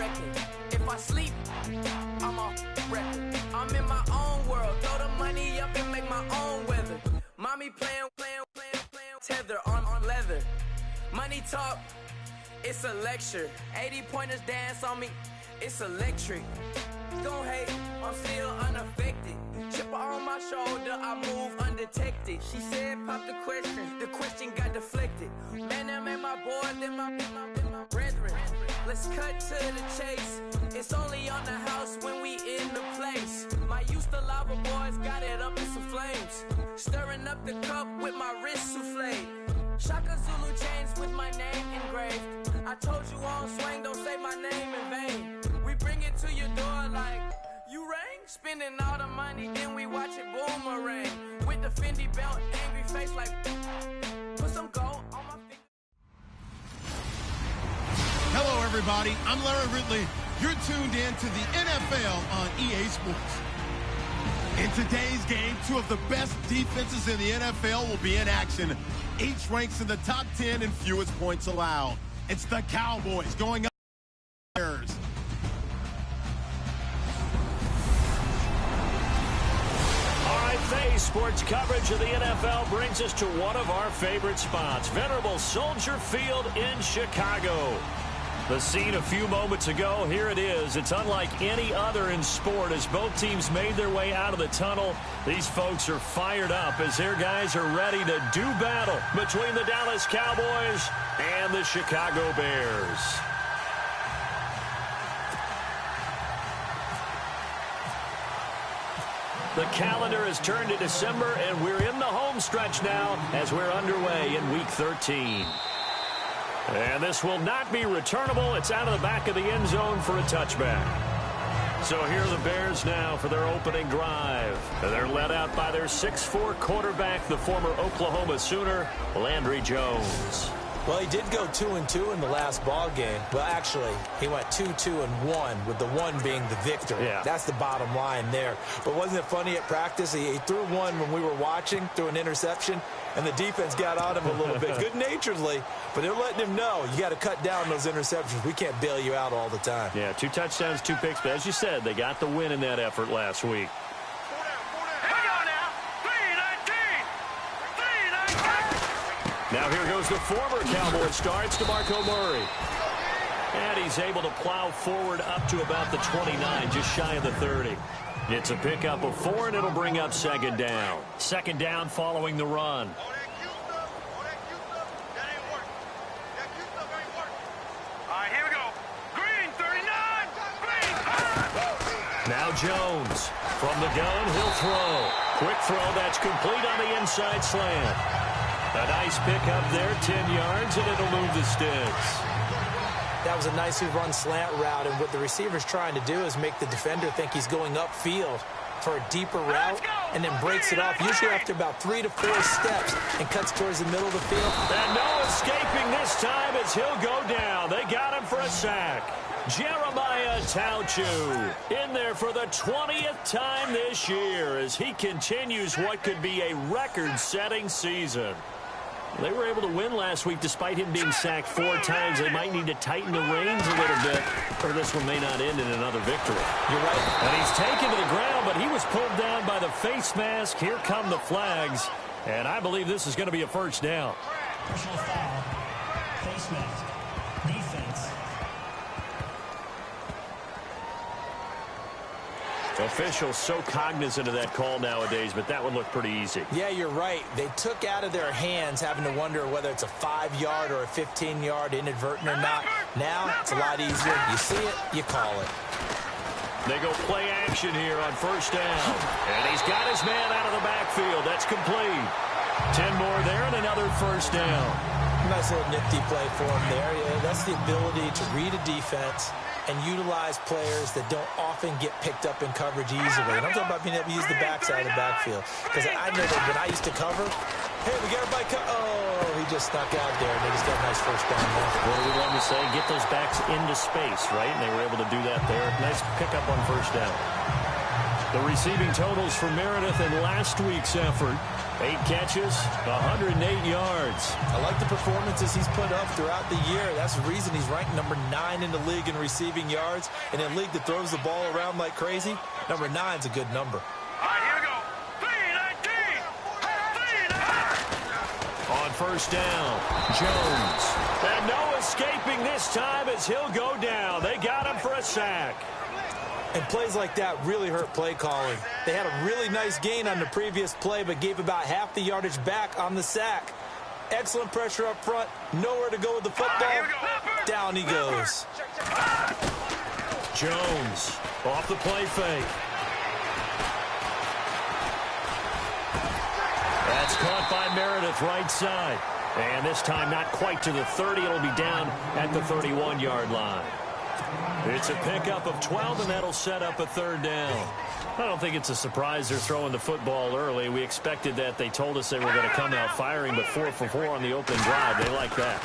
record. If I sleep, I'm off record. I'm in my own world, throw the money up and make my own weather. Mommy playing, tether on leather. Money talk, it's a lecture. 80 pointers dance on me, it's electric. Don't hate, I'm still unaffected. Chipper on my shoulder, I move undetected. She said pop the question got deflected. Man, that made my boy, then my brethren. Let's cut to the chase. It's only on the house when we in the place. My used to lava boys got it up in some flames. Stirring up the cup with my wrist souffle. Shaka Zulu chains with my name engraved. I told you on swing, don't say my name in vain. We bring it to your door like, you rang? Spending all the money, then we watch it boomerang. With the Fendi belt, angry face like, put some gold on my finger. Hello, everybody. I'm Larry Ridley. You're tuned in to the NFL on EA Sports. In today's game, two of the best defenses in the NFL will be in action. Each ranks in the top 10 in fewest points allowed. It's the Cowboys going up to the Bears. All right, Faye, sports coverage of the NFL brings us to one of our favorite spots, venerable Soldier Field in Chicago. The scene a few moments ago, here it is. It's unlike any other in sport as both teams made their way out of the tunnel. These folks are fired up as their guys are ready to do battle between the Dallas Cowboys and the Chicago Bears. The calendar has turned to December, and we're in the home stretch now as we're underway in Week 13. And this will not be returnable. It's out of the back of the end zone for a touchback. So here are the Bears now for their opening drive. They're led out by their 6'4" quarterback, the former Oklahoma Sooner, Landry Jones. Well, he did go 2-2 in the last ball game. Well, actually, he went 2-2-1, with the one being the victory. Yeah. That's the bottom line there. But wasn't it funny at practice? He threw one when we were watching, threw an interception, and the defense got on him a little bit, good-naturedly. But they're letting him know, you got to cut down those interceptions. We can't bail you out all the time. Yeah, 2 touchdowns, 2 picks. But as you said, they got the win in that effort last week. Now here goes the former Cowboy star. It's DeMarco Murray. And he's able to plow forward up to about the 29, just shy of the 30. It's a pickup of 4, and it'll bring up second down. Second down following the run. Now Jones from the gun, he'll throw. Quick throw, that's complete on the inside slant. A nice pickup there, 10 yards, and it'll move the sticks. That was a nicely run slant route, and what the receiver's trying to do is make the defender think he's going upfield for a deeper route, and then breaks it off, usually after about 3 to 4 steps, and cuts towards the middle of the field. And no escaping this time as he'll go down. They got him for a sack. Jeremiah Tauchu in there for the 20th time this year as he continues what could be a record-setting season. They were able to win last week despite him being sacked 4 times. They might need to tighten the reins a little bit, or this one may not end in another victory. You're right. And he's taken to the ground, but he was pulled down by the face mask. Here come the flags, and I believe this is going to be a first down. Personal foul, face mask, defense. Officials so cognizant of that call nowadays, but that one looked pretty easy. Yeah, you're right. They took out of their hands having to wonder whether it's a 5-yard or a 15-yard inadvertent or not. Now, it's a lot easier. You see it, you call it. They go play action here on first down. And he's got his man out of the backfield. That's complete. 10 more there and another first down. Nice little nifty play for him there. Yeah, that's the ability to read a defense and utilize players that don't often get picked up in coverage easily. And I'm talking about being able to use the backside of the backfield. Because I know that when I used to cover, hey, we got everybody oh, he just snuck out there, and they just got a nice first down there. What do we love to say? Get those backs into space, right? And they were able to do that there. Nice pickup on first down. The receiving totals for Meredith in last week's effort. 8 catches, 108 yards. I like the performances he's put up throughout the year. That's the reason he's ranked number 9 in the league in receiving yards. In a league that throws the ball around like crazy, number 9's a good number. All right, here we go. 3-19. On first down, Jones. And no escaping this time as he'll go down. They got him for a sack. And plays like that really hurt play calling. They had a really nice gain on the previous play, but gave about half the yardage back on the sack. Excellent pressure up front. Nowhere to go with the football. Down he goes. Jones off the play fake. That's caught by Meredith right side. And this time not quite to the 30. It'll be down at the 31-yard line. It's a pickup of 12, and that'll set up a third down. I don't think it's a surprise they're throwing the football early. We expected that. They told us they were going to come out firing, but 4 for 4 on the opening drive. They like that.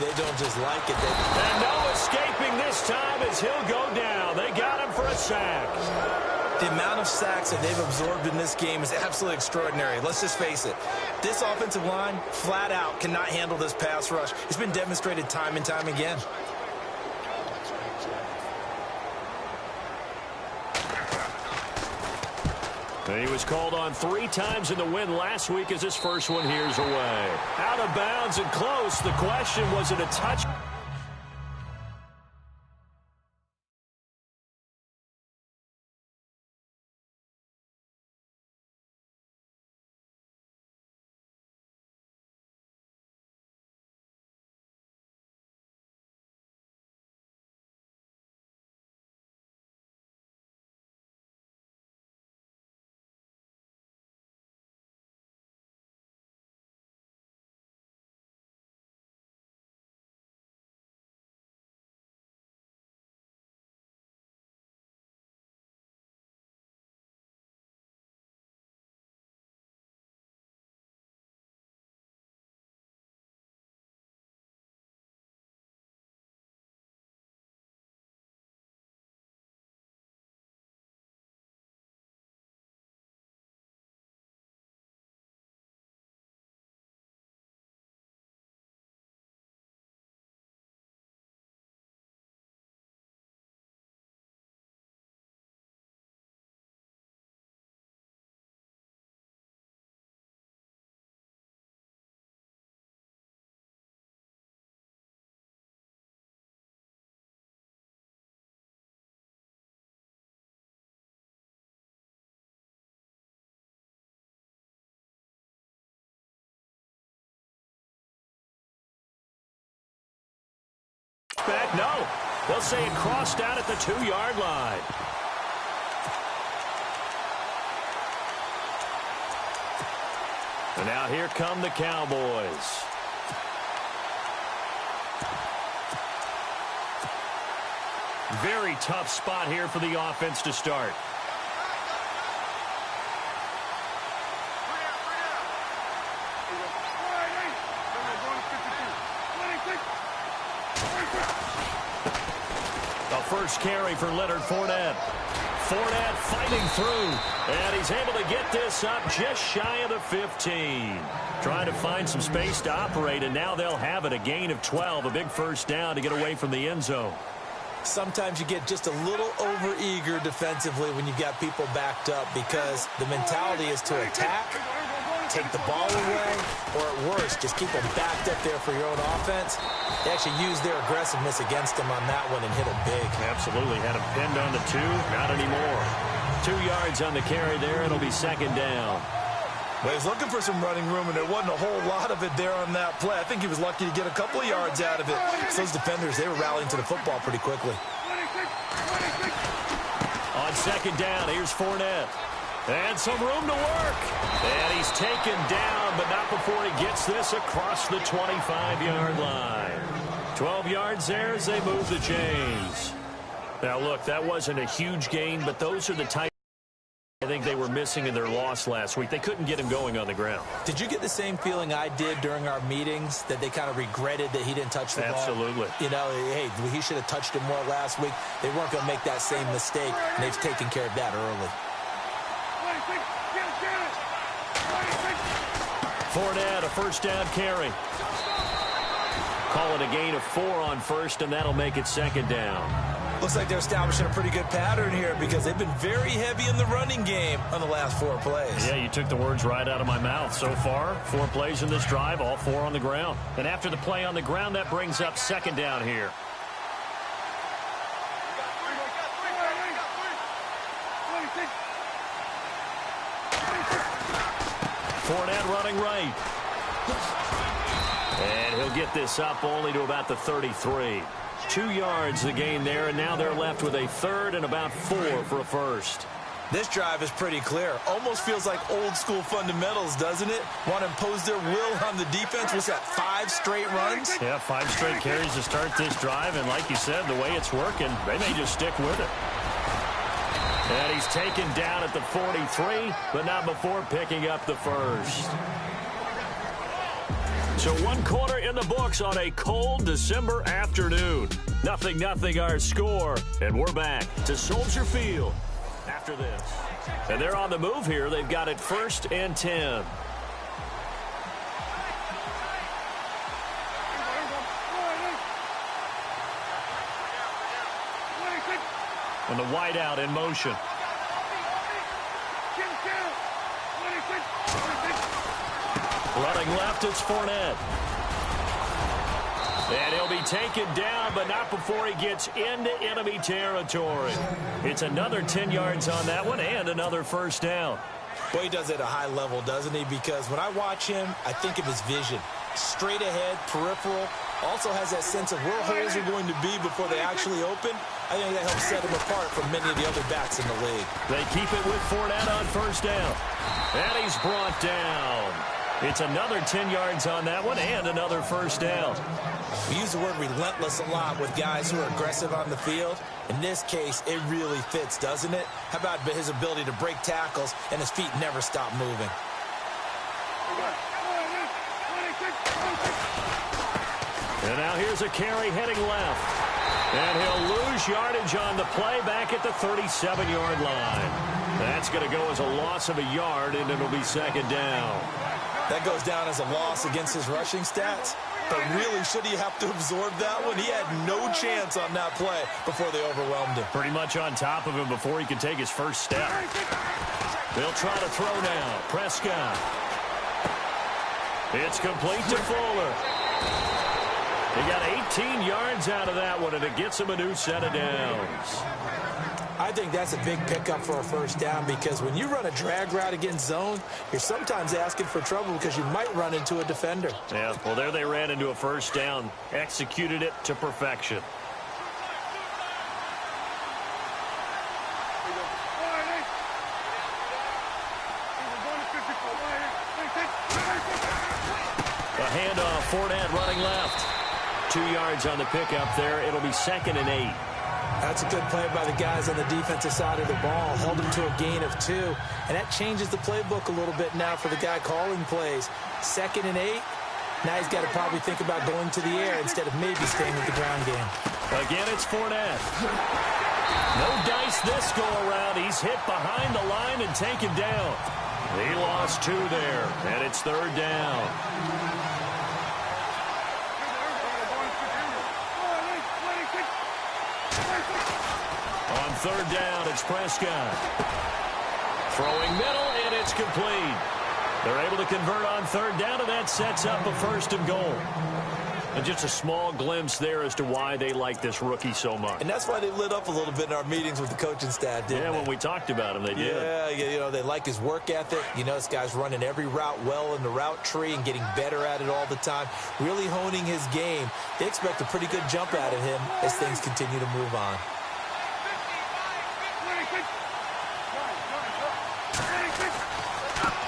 They don't just like it. And no escaping this time as he'll go down. They got him for a sack. The amount of sacks that they've absorbed in this game is absolutely extraordinary. Let's just face it. This offensive line, flat out, cannot handle this pass rush. It's been demonstrated time and time again. He was called on 3 times in the win last week as his first one here's away. Out of bounds and close. The question, was it a touch? Back, no. They'll say it crossed out at the 2-yard line. And now here come the Cowboys. Very tough spot here for the offense to start. First carry for Leonard Fournette. Fournette fighting through, and he's able to get this up just shy of the 15. Trying to find some space to operate, and now they'll have it. A gain of 12, a big first down to get away from the end zone. Sometimes you get just a little over-eager defensively when you got people backed up because the mentality is to attack, take the ball away, or at worst, just keep them backed up there for your own offense. They actually used their aggressiveness against them on that one and hit them big. Absolutely. Had him pinned on the 2. Not anymore. 2 yards on the carry there. It'll be second down. Well, he's looking for some running room, and there wasn't a whole lot of it there on that play. I think he was lucky to get a couple of yards out of it. So those defenders, they were rallying to the football pretty quickly. On second down, here's Fournette. And some room to work. And he's taken down, but not before he gets this across the 25-yard line. 12 yards there as they move the chains. Now, look, that wasn't a huge gain, but those are the type I think they were missing in their loss last week. They couldn't get him going on the ground. Did you get the same feeling I did during our meetings, that they kind of regretted that he didn't touch the ball? Absolutely. You know, hey, he should have touched it more last week. They weren't going to make that same mistake, and they've taken care of that early. Fournette, a first down carry. Call it a gain of 4 on first, and that'll make it second down. Looks like they're establishing a pretty good pattern here because they've been very heavy in the running game on the last 4 plays. Yeah, you took the words right out of my mouth. So far, 4 plays in this drive, all 4 on the ground. And after the play on the ground, that brings up second down here. Fournette running right. And he'll get this up only to about the 33. 2 yards the gain there, and now they're left with a third and about 4 for a first. This drive is pretty clear. Almost feels like old school fundamentals, doesn't it? Want to impose their will on the defense. Was that 5 straight runs? Yeah, 5 straight carries to start this drive, and like you said, the way it's working, they may just stick with it. And he's taken down at the 43, but not before picking up the first. So 1 quarter in the books on a cold December afternoon. 0-0 our score, and we're back to Soldier Field after this. And they're on the move here. They've got it 1st and 10. And the wideout in motion. Running left, it's Fournette. And he'll be taken down, but not before he gets into enemy territory. It's another 10 yards on that one and another first down. Well, he does it at a high level, doesn't he? Because when I watch him, I think of his vision. Straight ahead, peripheral. Also has that sense of where holes are going to be before they actually open. I think that helps set him apart from many of the other backs in the league. They keep it with Fournette on first down. And he's brought down. It's another 10 yards on that one and another first down. We use the word relentless a lot with guys who are aggressive on the field. In this case, it really fits, doesn't it? How about his ability to break tackles and his feet never stop moving? And now here's a carry heading left. And he'll lose yardage on the play back at the 37-yard line. That's going to go as a loss of a yard, and it'll be second down. That goes down as a loss against his rushing stats. But really, should he have to absorb that one? He had no chance on that play before they overwhelmed him. Pretty much on top of him before he could take his first step. They'll try to throw now. Prescott. It's complete to Fuller. He got 18 yards out of that one, and it gets him a new set of downs. I think that's a big pickup for a first down because when you run a drag route against zone, you're sometimes asking for trouble because you might run into a defender. Yeah, well, there they ran into a first down, executed it to perfection. A handoff, Fournette running left. 2 yards on the pickup there. It'll be 2nd and 8. That's a good play by the guys on the defensive side of the ball. Held him to a gain of 2. And that changes the playbook a little bit now for the guy calling plays. 2nd and 8. Now he's got to probably think about going to the air instead of maybe staying with the ground game. Again, it's Fournette. No dice this go-around. He's hit behind the line and taken down. He lost 2 there, and it's 3rd down. On 3rd down, it's Prescott. Throwing middle, and it's complete. They're able to convert on 3rd down, and that sets up a 1st and goal. And just a small glimpse there as to why they like this rookie so much. And that's why they lit up a little bit in our meetings with the coaching staff, didn't they? Yeah, when we talked about him, they did. Yeah, you know, they like his work ethic. You know, this guy's running every route well in the route tree and getting better at it all the time, really honing his game. They expect a pretty good jump out of him as things continue to move on.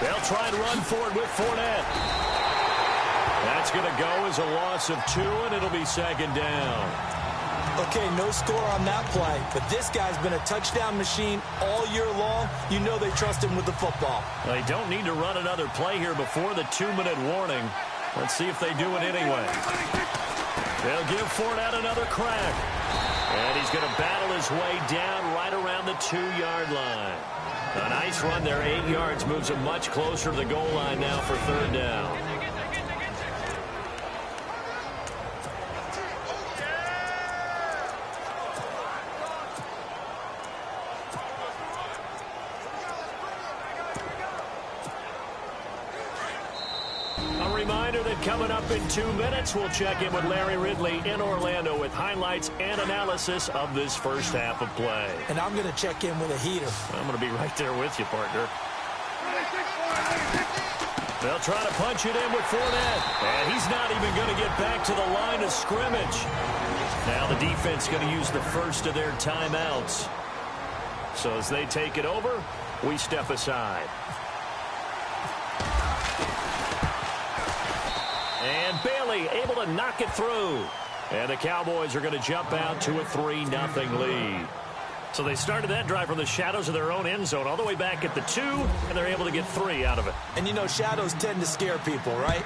They'll try and run for it with Fournette. That's going to go as a loss of 2, and it'll be 2nd down. Okay, no score on that play, but this guy's been a touchdown machine all year long. You know they trust him with the football. They don't need to run another play here before the 2-minute warning. Let's see if they do it anyway. They'll give Fournette another crack. And he's going to battle his way down right around the 2-yard line. A nice run there, 8 yards, moves him much closer to the goal line now for 3rd down. Reminder that coming up in 2 minutes, we'll check in with Larry Ridley in Orlando with highlights and analysis of this first half of play. And I'm going to check in with a heater. I'm going to be right there with you, partner. They'll try to punch it in with Fournette. And he's not even going to get back to the line of scrimmage. Now the defense going to use the first of their timeouts. So as they take it over, we step aside. And Bailey able to knock it through. And the Cowboys are going to jump out to a 3-0 lead. So they started that drive from the shadows of their own end zone all the way back at the 2, and they're able to get 3 out of it. And, you know, shadows tend to scare people, right?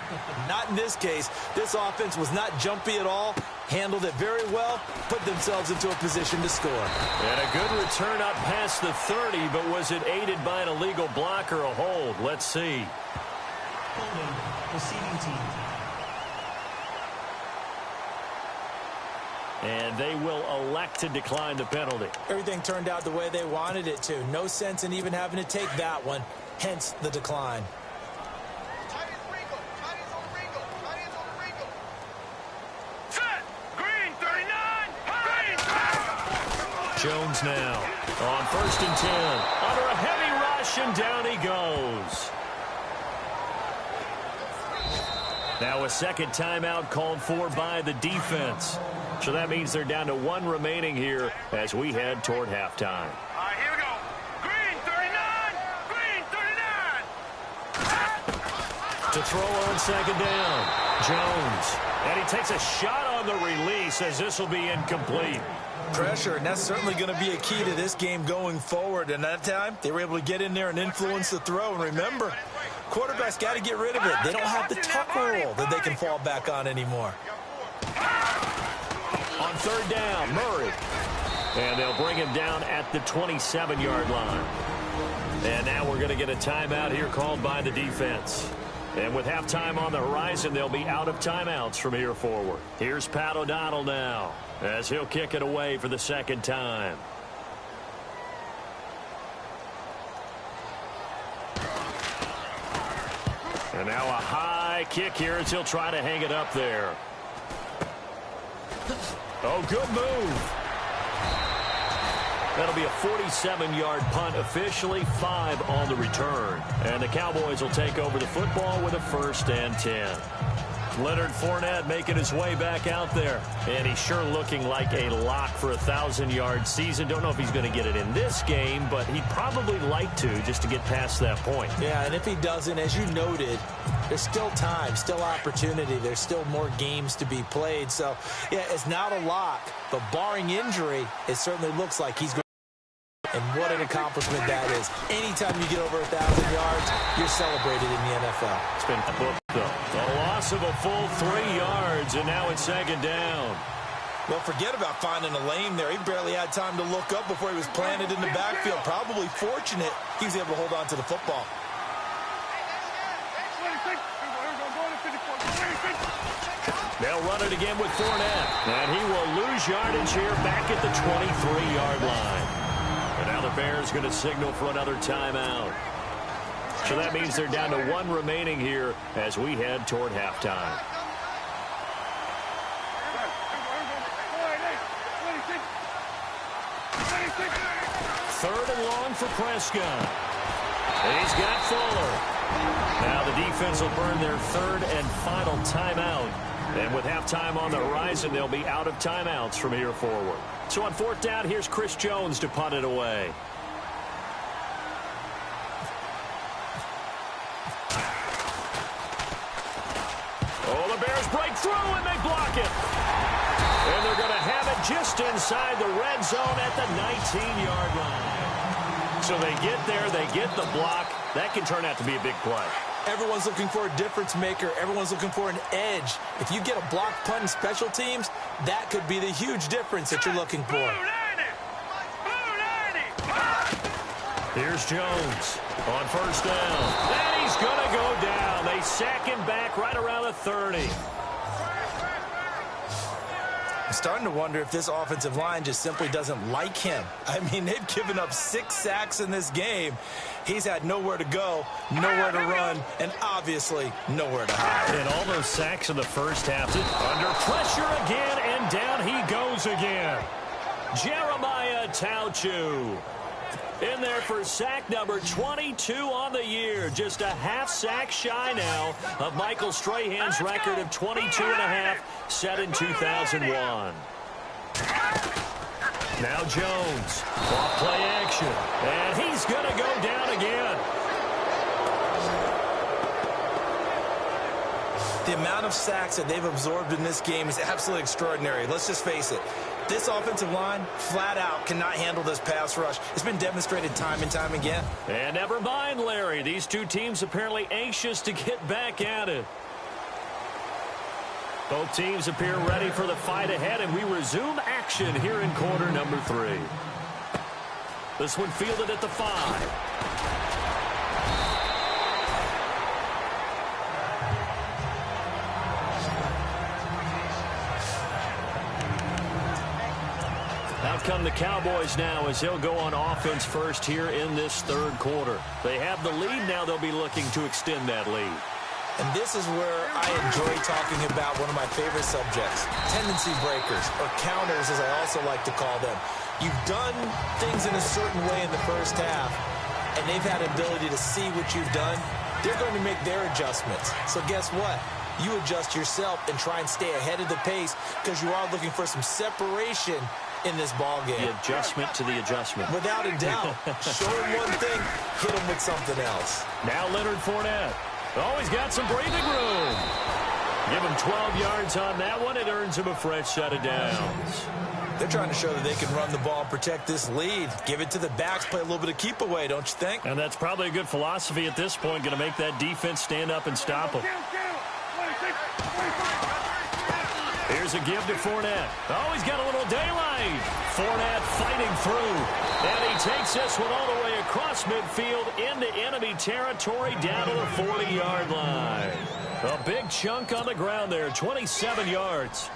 Not in this case. This offense was not jumpy at all, handled it very well, put themselves into a position to score. And a good return up past the 30, but was it aided by an illegal block or a hold? Let's see. Holding, receiving team. And they will elect to decline the penalty. Everything turned out the way they wanted it to. No sense in even having to take that one, hence the decline. Set! Green 39! Green! Jones now on 1st and 10. Under a heavy rush, and down he goes. Now a second timeout called for by the defense. So that means they're down to 1 remaining here as we head toward halftime. All right, here we go. Green 39! Green 39! To throw on 2nd down, Jones. And he takes a shot on the release as this will be incomplete. Pressure, and that's certainly going to be a key to this game going forward. And that time, they were able to get in there and influence the throw. And remember, quarterbacks got to get rid of it. They don't have the tuck roll that they can fall back on anymore. On 3rd down, Murray. And they'll bring him down at the 27-yard line. And now we're going to get a timeout here called by the defense. And with halftime on the horizon, they'll be out of timeouts from here forward. Here's Pat O'Donnell now as he'll kick it away for the 2nd time. And now a high kick here as he'll try to hang it up there. Oh, good move. That'll be a 47-yard punt, officially 5 on the return. And the Cowboys will take over the football with a 1st and 10. Leonard Fournette making his way back out there. And he's sure looking like a lock for a 1,000-yard season. Don't know if he's going to get it in this game, but he'd probably like to just to get past that point. Yeah, and if he doesn't, as you noted, there's still time, still opportunity. There's still more games to be played. So, yeah, it's not a lock, but barring injury, it certainly looks like he's going to. And what an accomplishment that is. Anytime you get over 1,000 yards, you're celebrated in the NFL. It's been booked, though. A loss of a full 3 yards, and now it's 2nd down. Well, forget about finding a lane there. He barely had time to look up before he was planted in the backfield. Probably fortunate he was able to hold on to the football. They'll run it again with Fournette. And he will lose yardage here back at the 23-yard line. And now the Bears going to signal for another timeout. So that means they're down to 1 remaining here as we head toward halftime. Third and long for Prescott. And he's got Fuller. Now the defense will burn their 3rd and final timeout. And with halftime on the horizon, they'll be out of timeouts from here forward. So on 4th down, here's Chris Jones to punt it away. Oh, the Bears break through, and they block it. And they're going to have it just inside the red zone at the 19-yard line. So they get there, they get the block. That can turn out to be a big play. Everyone's looking for a difference maker. Everyone's looking for an edge. If you get a block punt in special teams, that could be the huge difference that you're looking for. Here's Jones on first down. And he's going to go down. They sack him back right around the 30. I'm starting to wonder if this offensive line just simply doesn't like him. I mean, they've given up 6 sacks in this game. He's had nowhere to go, nowhere to run, and obviously nowhere to hide. And all those sacks in the first half. Under pressure again, and down he goes again. Jeremiah Tauchu in there for sack number 22 on the year. Just a half sack shy now of Michael Strahan's record of 22.5 set in 2001. Now Jones, off play action, and he's going to go down again. The amount of sacks that they've absorbed in this game is absolutely extraordinary. Let's just face it. This offensive line, flat out, cannot handle this pass rush. It's been demonstrated time and time again. And never mind, Larry. These two teams apparently anxious to get back at it. Both teams appear ready for the fight ahead, and we resume action here in quarter number 3. This one fielded at the 5. Out come the Cowboys now as they'll go on offense first here in this third quarter. They have the lead. Now they'll be looking to extend that lead. And this is where I enjoy talking about one of my favorite subjects, tendency breakers, or counters as I also like to call them. You've done things in a certain way in the first half, and they've had an ability to see what you've done. They're going to make their adjustments. So guess what? You adjust yourself and try and stay ahead of the pace because you are looking for some separation in this ball game. The adjustment to the adjustment. Without a doubt. Show him one thing, hit him with something else. Now Leonard Fournette. Oh, he's got some breathing room. Give him 12 yards on that one. It earns him a fresh set of downs. They're trying to show that they can run the ball and protect this lead. Give it to the backs, play a little bit of keep away, don't you think? And that's probably a good philosophy at this point, going to make that defense stand up and stop them. Here's a give to Fournette. Oh, he's got a little daylight. Fournette fighting through. And he takes this one all the way across midfield into enemy territory down to the 40-yard line. A big chunk on the ground there, 27 yards.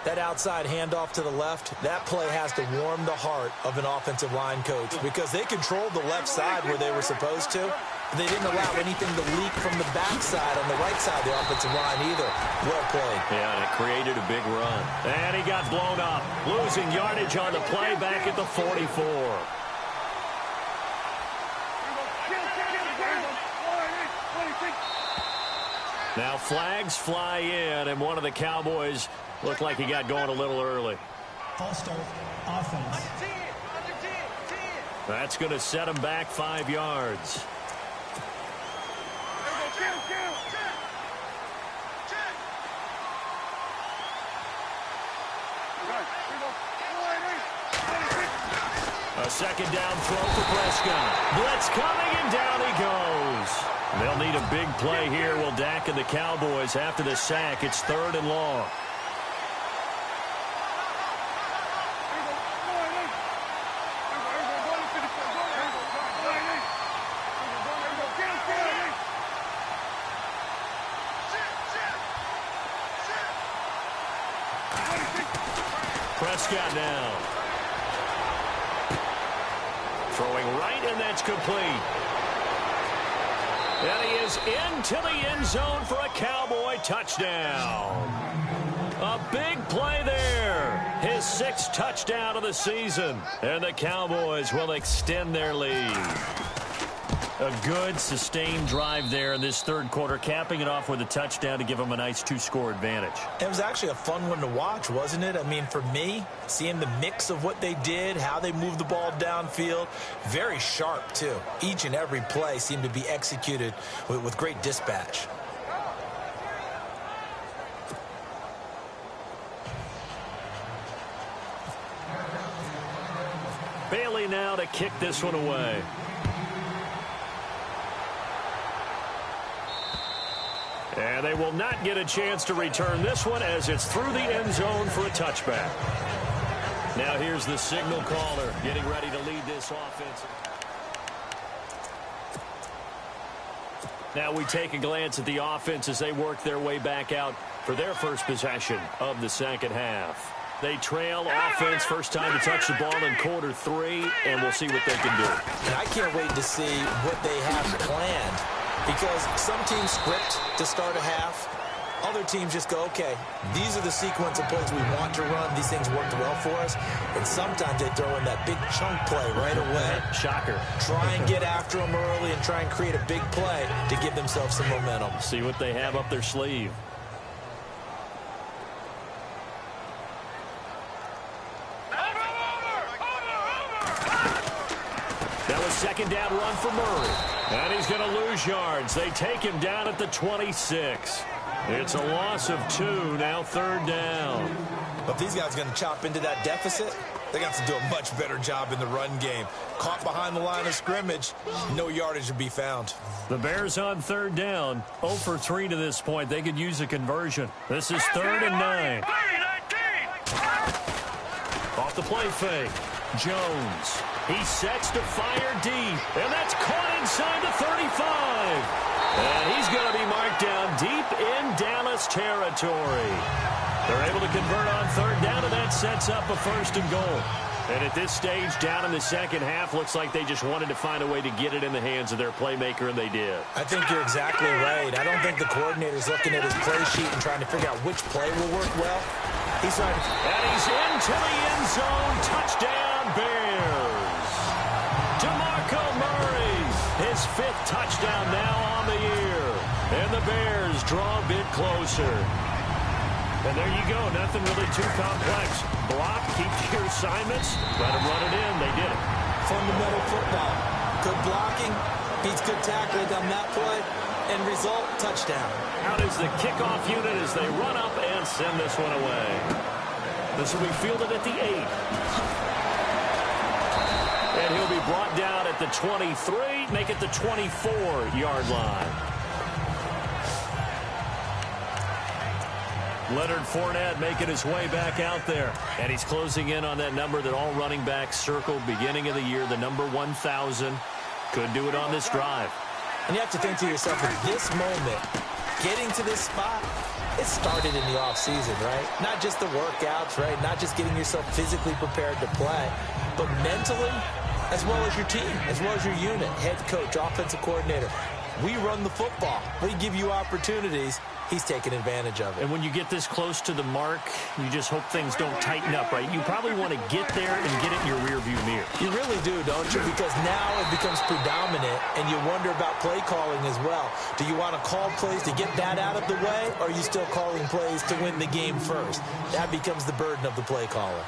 That outside handoff to the left, that play has to warm the heart of an offensive line coach because they controlled the left side where they were supposed to. They didn't allow anything to leak from the backside on the right side of the offensive line either. Well played. Yeah, and it created a big run. And he got blown up, losing yardage on the play back at the 44. Now flags fly in, and one of the Cowboys looked like he got going a little early. False start, offense. That's going to set him back 5 yards. A second down throw for Prescott. Blitz coming, and down he goes. They'll need a big play here. Will Dak and the Cowboys after the sack. It's 3rd and long. Prescott now. Throwing right, and that's complete. And he is into the end zone for a Cowboy touchdown. A big play there. His 6th touchdown of the season. And the Cowboys will extend their lead. A good, sustained drive there in this third quarter, capping it off with a touchdown to give them a nice 2-score advantage. It was actually a fun one to watch, wasn't it? I mean, for me, seeing the mix of what they did, how they moved the ball downfield, very sharp, too. Each and every play seemed to be executed with great dispatch. Bailey now to kick this one away. And they will not get a chance to return this one as it's through the end zone for a touchback. Now here's the signal caller getting ready to lead this offense. Now we take a glance at the offense as they work their way back out for their first possession of the second half. They trail offense, first time to touch the ball in quarter 3, and we'll see what they can do. And I can't wait to see what they have planned, because some teams script to start a half. Other teams just go, okay, these are the sequence of plays we want to run. These things worked well for us. And sometimes they throw in that big chunk play right away. Shocker. Try and get after them early and try and create a big play to give themselves some momentum. See what they have up their sleeve. That was second down run for Murray. And he's going to lose yards. They take him down at the 26. It's a loss of 2, now third down. But these guys are going to chop into that deficit. They got to do a much better job in the run game. Caught behind the line of scrimmage, no yardage to be found. The Bears on third down, 0 for 3 to this point. They could use a conversion. This is 3rd and 9. Off the play fake. Jones. He sets to fire deep. And that's caught inside the 35. And he's going to be marked down deep in Dallas territory. They're able to convert on third down, and that sets up a 1st and goal. And at this stage, down in the second half, looks like they just wanted to find a way to get it in the hands of their playmaker, and they did. I think you're exactly right. I don't think the coordinator's looking at his play sheet and trying to figure out which play will work well. He's trying to... And he's into the end zone. Touchdown, Bears. DeMarco Murray, his 5th touchdown now on the year. And the Bears draw a bit closer. And there you go, nothing really too complex. Block, keep your assignments, let them run it in. They did it. Fundamental football. Good blocking, beats good tackling on that play, and result, touchdown. Out is the kickoff unit as they run up and send this one away. This will be fielded at the 8. And he'll be brought down at the 23, make it the 24-yard line. Leonard Fournette making his way back out there. And he's closing in on that number that all running backs circled beginning of the year, the number 1,000. Could do it on this drive. And you have to think to yourself, at this moment, getting to this spot, it started in the offseason, right? Not just the workouts, right? Not just getting yourself physically prepared to play, but mentally, as well as your team, as well as your unit, head coach, offensive coordinator. We run the football. We give you opportunities. He's taking advantage of it. And when you get this close to the mark, you just hope things don't tighten up, right? You probably want to get there and get it in your rearview mirror. You really do, don't you? Because now it becomes predominant, and you wonder about play calling as well. Do you want to call plays to get that out of the way, or are you still calling plays to win the game first? That becomes the burden of the play caller.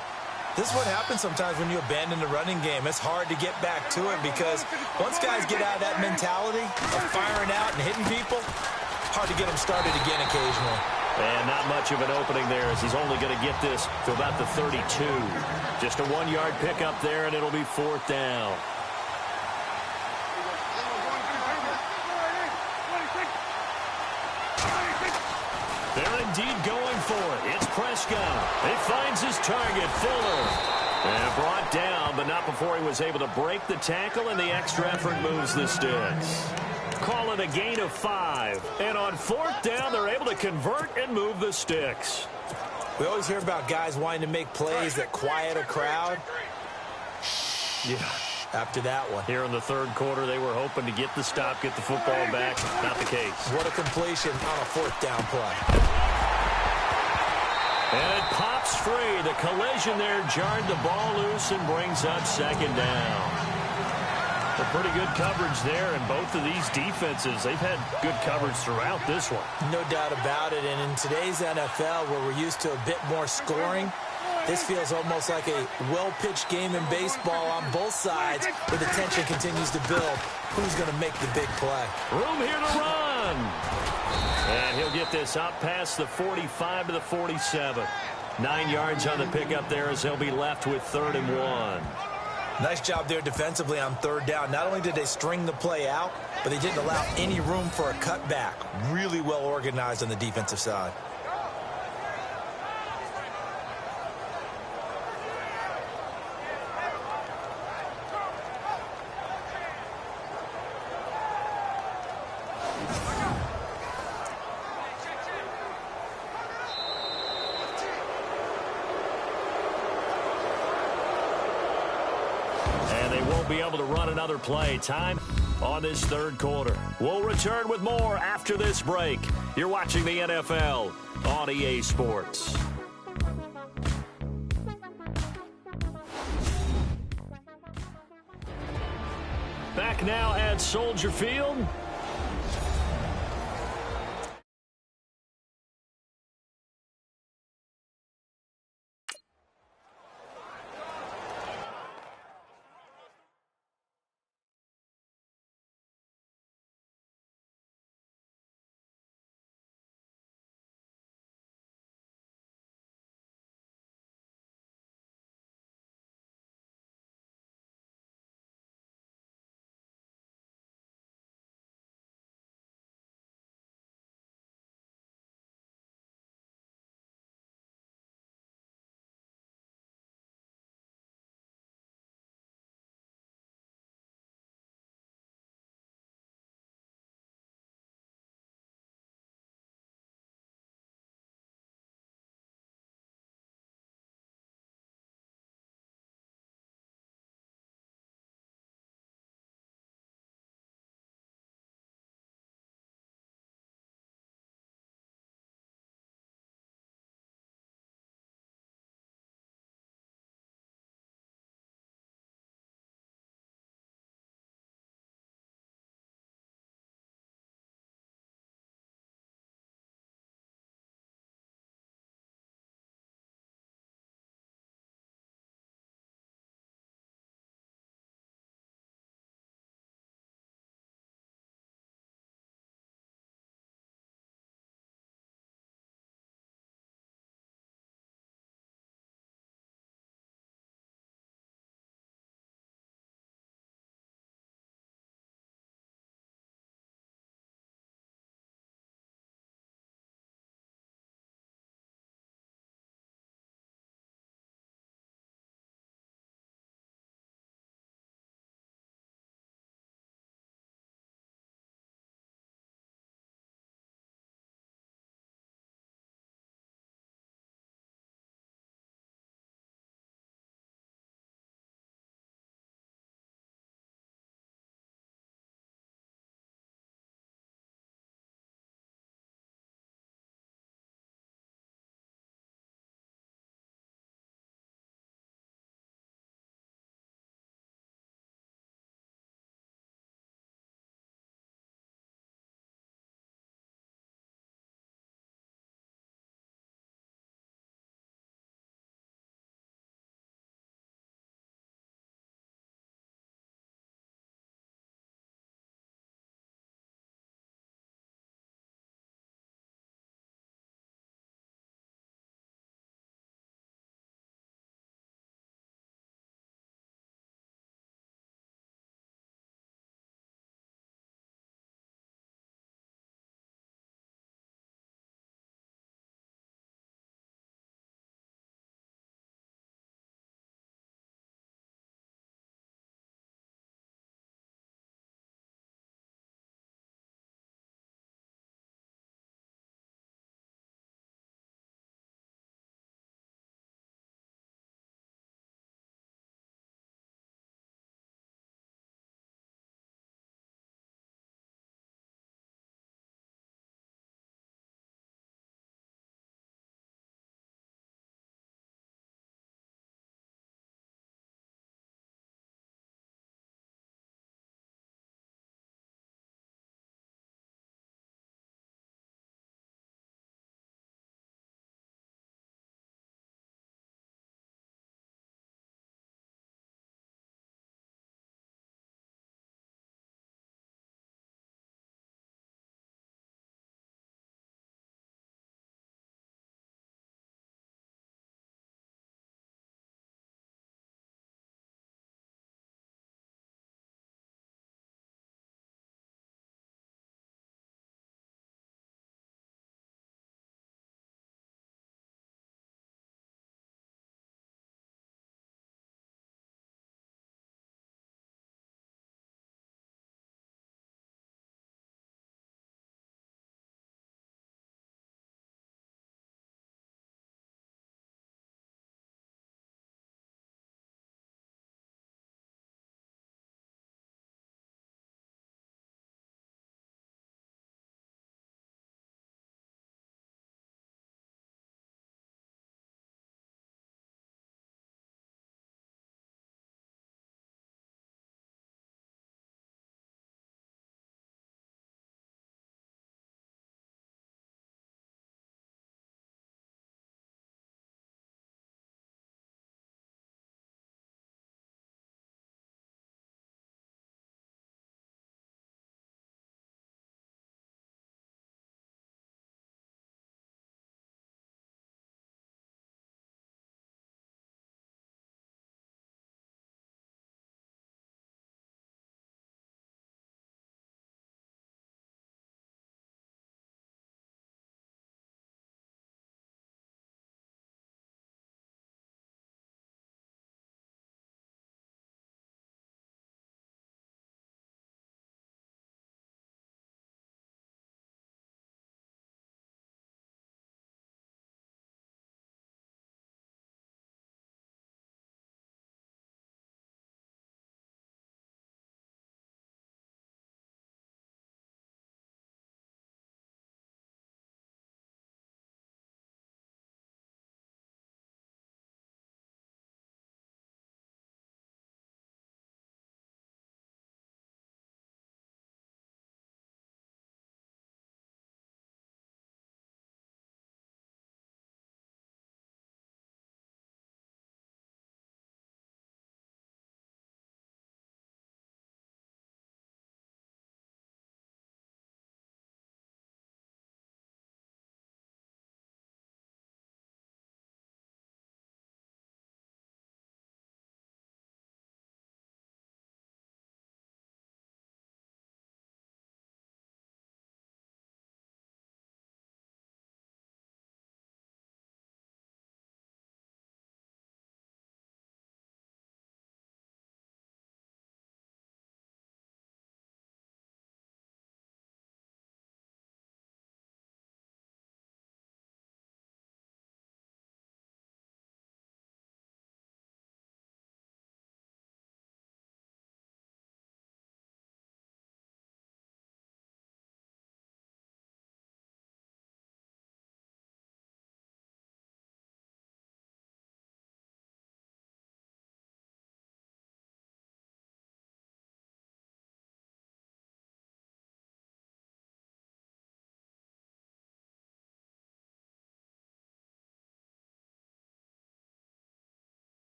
This is what happens sometimes when you abandon the running game. It's hard to get back to it because once guys get out of that mentality of firing out and hitting people, hard to get them started again occasionally. And not much of an opening there as he's only going to get this to about the 32. Just a 1-yard pickup there, and it'll be 4th down. They're indeed going for it. It's Prescott. He finds his target, Fuller. And brought down, but not before he was able to break the tackle, and the extra effort moves the sticks. Call it a gain of 5. And on 4th down, they're able to convert and move the sticks. We always hear about guys wanting to make plays that quiet a crowd. Yeah. After that one. Here in the 3rd quarter, they were hoping to get the stop, get the football back. Not the case. What a completion on a 4th down play. And it pops free. The collision there jarred the ball loose and brings up 2nd down. A pretty good coverage there, and both of these defenses, they've had good coverage throughout this one. No doubt about it, and in today's NFL, where we're used to a bit more scoring, this feels almost like a well-pitched game in baseball on both sides, where the tension continues to build. Who's going to make the big play? Room here to run. And he'll get this up past the 45 to the 47. 9 yards on the pickup there as they'll be left with 3rd and 1. Nice job there defensively on 3rd down. Not only did they string the play out, but they didn't allow any room for a cutback. Really well organized on the defensive side. and they won't be able to run another play. Time on this third quarter. We'll return with more after this break. You're watching the NFL on EA Sports. Back now at Soldier Field.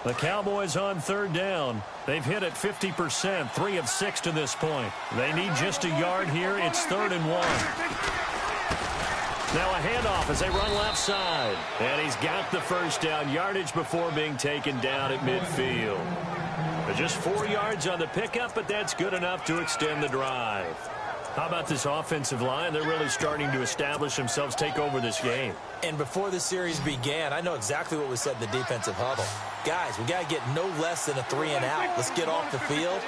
The Cowboys on third down. They've hit it 50%, 3 of 6 to this point. They need just a yard here. It's 3rd and 1. Now a handoff as they run left side. And he's got the first down, yardage before being taken down at midfield. Just 4 yards on the pickup, but that's good enough to extend the drive. How about this offensive line? They're really starting to establish themselves, take over this game. And before the series began, I know exactly what was said in the defensive huddle. Guys, we got to get no less than a 3-and-out. Let's get off the field.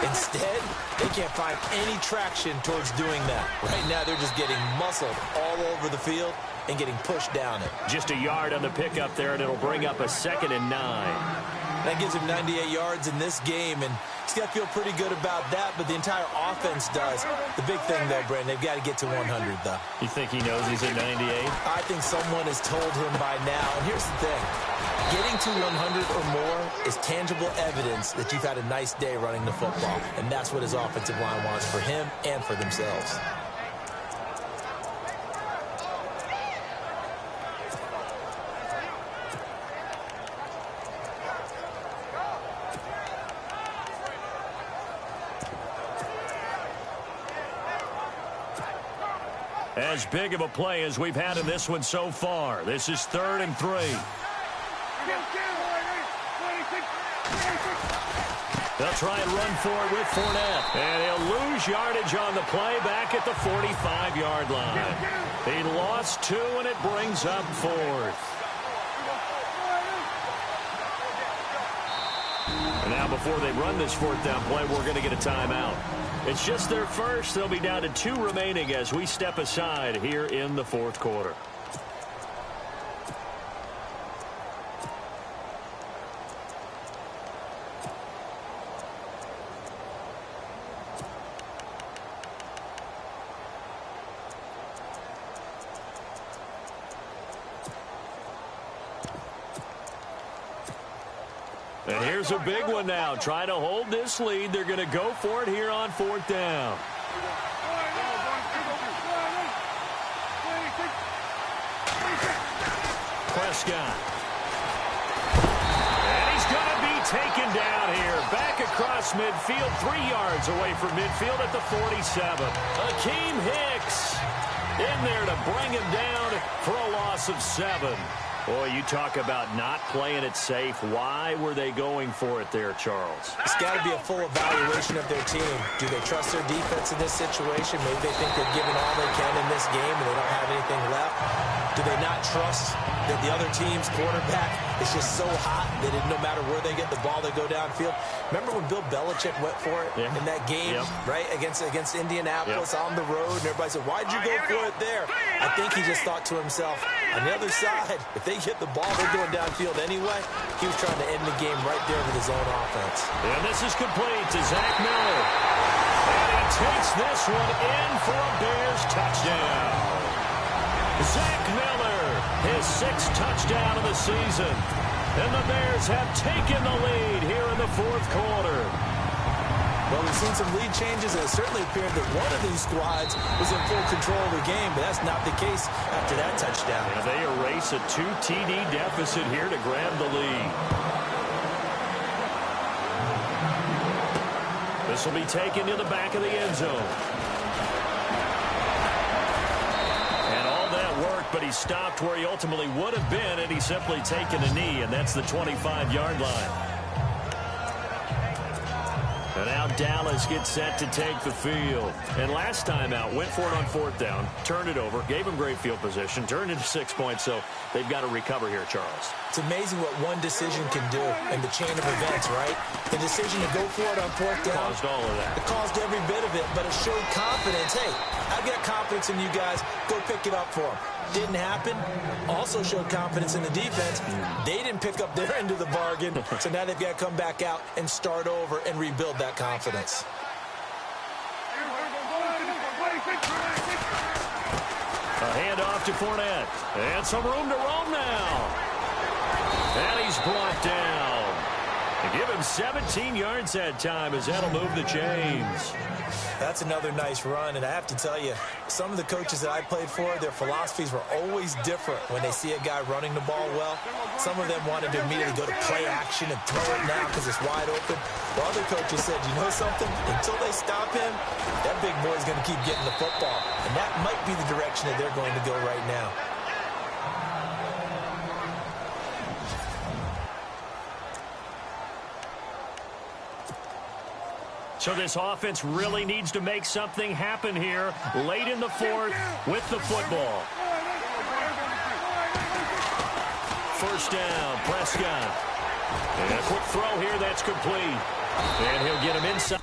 Instead, they can't find any traction towards doing that. Right now, they're just getting muscled all over the field and getting pushed down it. Just a yard on the pickup there, and it'll bring up a 2nd and 9. That gives him 98 yards in this game, and he's got to feel pretty good about that, but the entire offense does. The big thing, though, Brandon, they've got to get to 100, though. You think he knows he's at 98? I think someone has told him by now. And here's the thing. Getting to 100 or more is tangible evidence that you've had a nice day running the football, and that's what his offensive line wants for him and for themselves. As big of a play as we've had in this one so far. This is 3rd and 3. They'll try and run for it with Fournette. And he'll lose yardage on the play back at the 45-yard line. He lost 2, and it brings up 4th. And now before they run this 4th down play, we're going to get a timeout. It's just their first. They'll be down to 2 remaining as we step aside here in the 4th quarter. And here's a big one now. Trying to hold this lead. They're going to go for it here on 4th down. Prescott. And he's going to be taken down here. Back across midfield. 3 yards away from midfield at the 47. Akeem Hicks in there to bring him down for a loss of 7. Boy, you talk about not playing it safe. Why were they going for it there, Charles? It's got to be a full evaluation of their team. Do they trust their defense in this situation? Maybe they think they've given all they can in this game and they don't have anything left. Do they not trust that the other team's quarterback is just so hot that no matter where they get the ball, they go downfield? Remember when Bill Belichick went for it in that game, right, against Indianapolis on the road, and everybody said, why'd you go for it there? I think he just thought to himself, on the other side, if they get the ball, they're going downfield anyway. He was trying to end the game right there with his own offense. And this is complete to Zach Miller. And he takes this one in for a Bears touchdown. Zach Miller, his 6th touchdown of the season. And the Bears have taken the lead here in the 4th quarter. Well, we've seen some lead changes, and it certainly appeared that one of these squads was in full control of the game, but that's not the case after that touchdown. Yeah, they erase a 2 TD deficit here to grab the lead. This will be taken to the back of the end zone. And all that worked, but he stopped where he ultimately would have been, and he's simply taken a knee, and that's the 25-yard line. And now Dallas gets set to take the field. And last time out, went for it on 4th down, turned it over, gave him great field position, turned into 6 points, so they've got to recover here, Charles. It's amazing what one decision can do in the chain of events, right? The decision to go for it on 4th down. Caused all of that. It caused every bit of it, but it showed confidence. Hey, I've got confidence in you guys. Go pick it up for them. Didn't happen. Also showed confidence in the defense. They didn't pick up their end of the bargain, so now they've got to come back out and start over and rebuild that confidence. A handoff to Fournette. And some room to roam now. And he's brought down. They give him 17 yards that time as that'll move the chains. That's another nice run, and I have to tell you, some of the coaches that I played for, their philosophies were always different when they see a guy running the ball well. Some of them wanted to immediately go to play action and throw it now because it's wide open. While other coaches said, you know something? Until they stop him, that big boy's going to keep getting the football. And that might be the direction that they're going to go right now. So this offense really needs to make something happen here late in the fourth with the football. First down, Prescott. And a quick throw here that's complete. And he'll get him inside.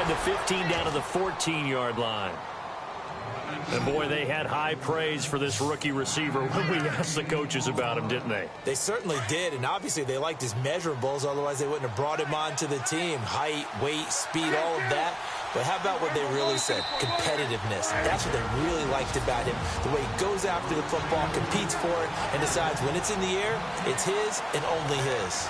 inside the 15 down to the 14-yard line. And, boy, they had high praise for this rookie receiver when we asked the coaches about him, didn't they? They certainly did, and obviously they liked his measurables. Otherwise, they wouldn't have brought him onto the team. Height, weight, speed, all of that. But how about what they really said? Competitiveness. That's what they really liked about him. The way he goes after the football, competes for it, and decides when it's in the air, it's his and only his.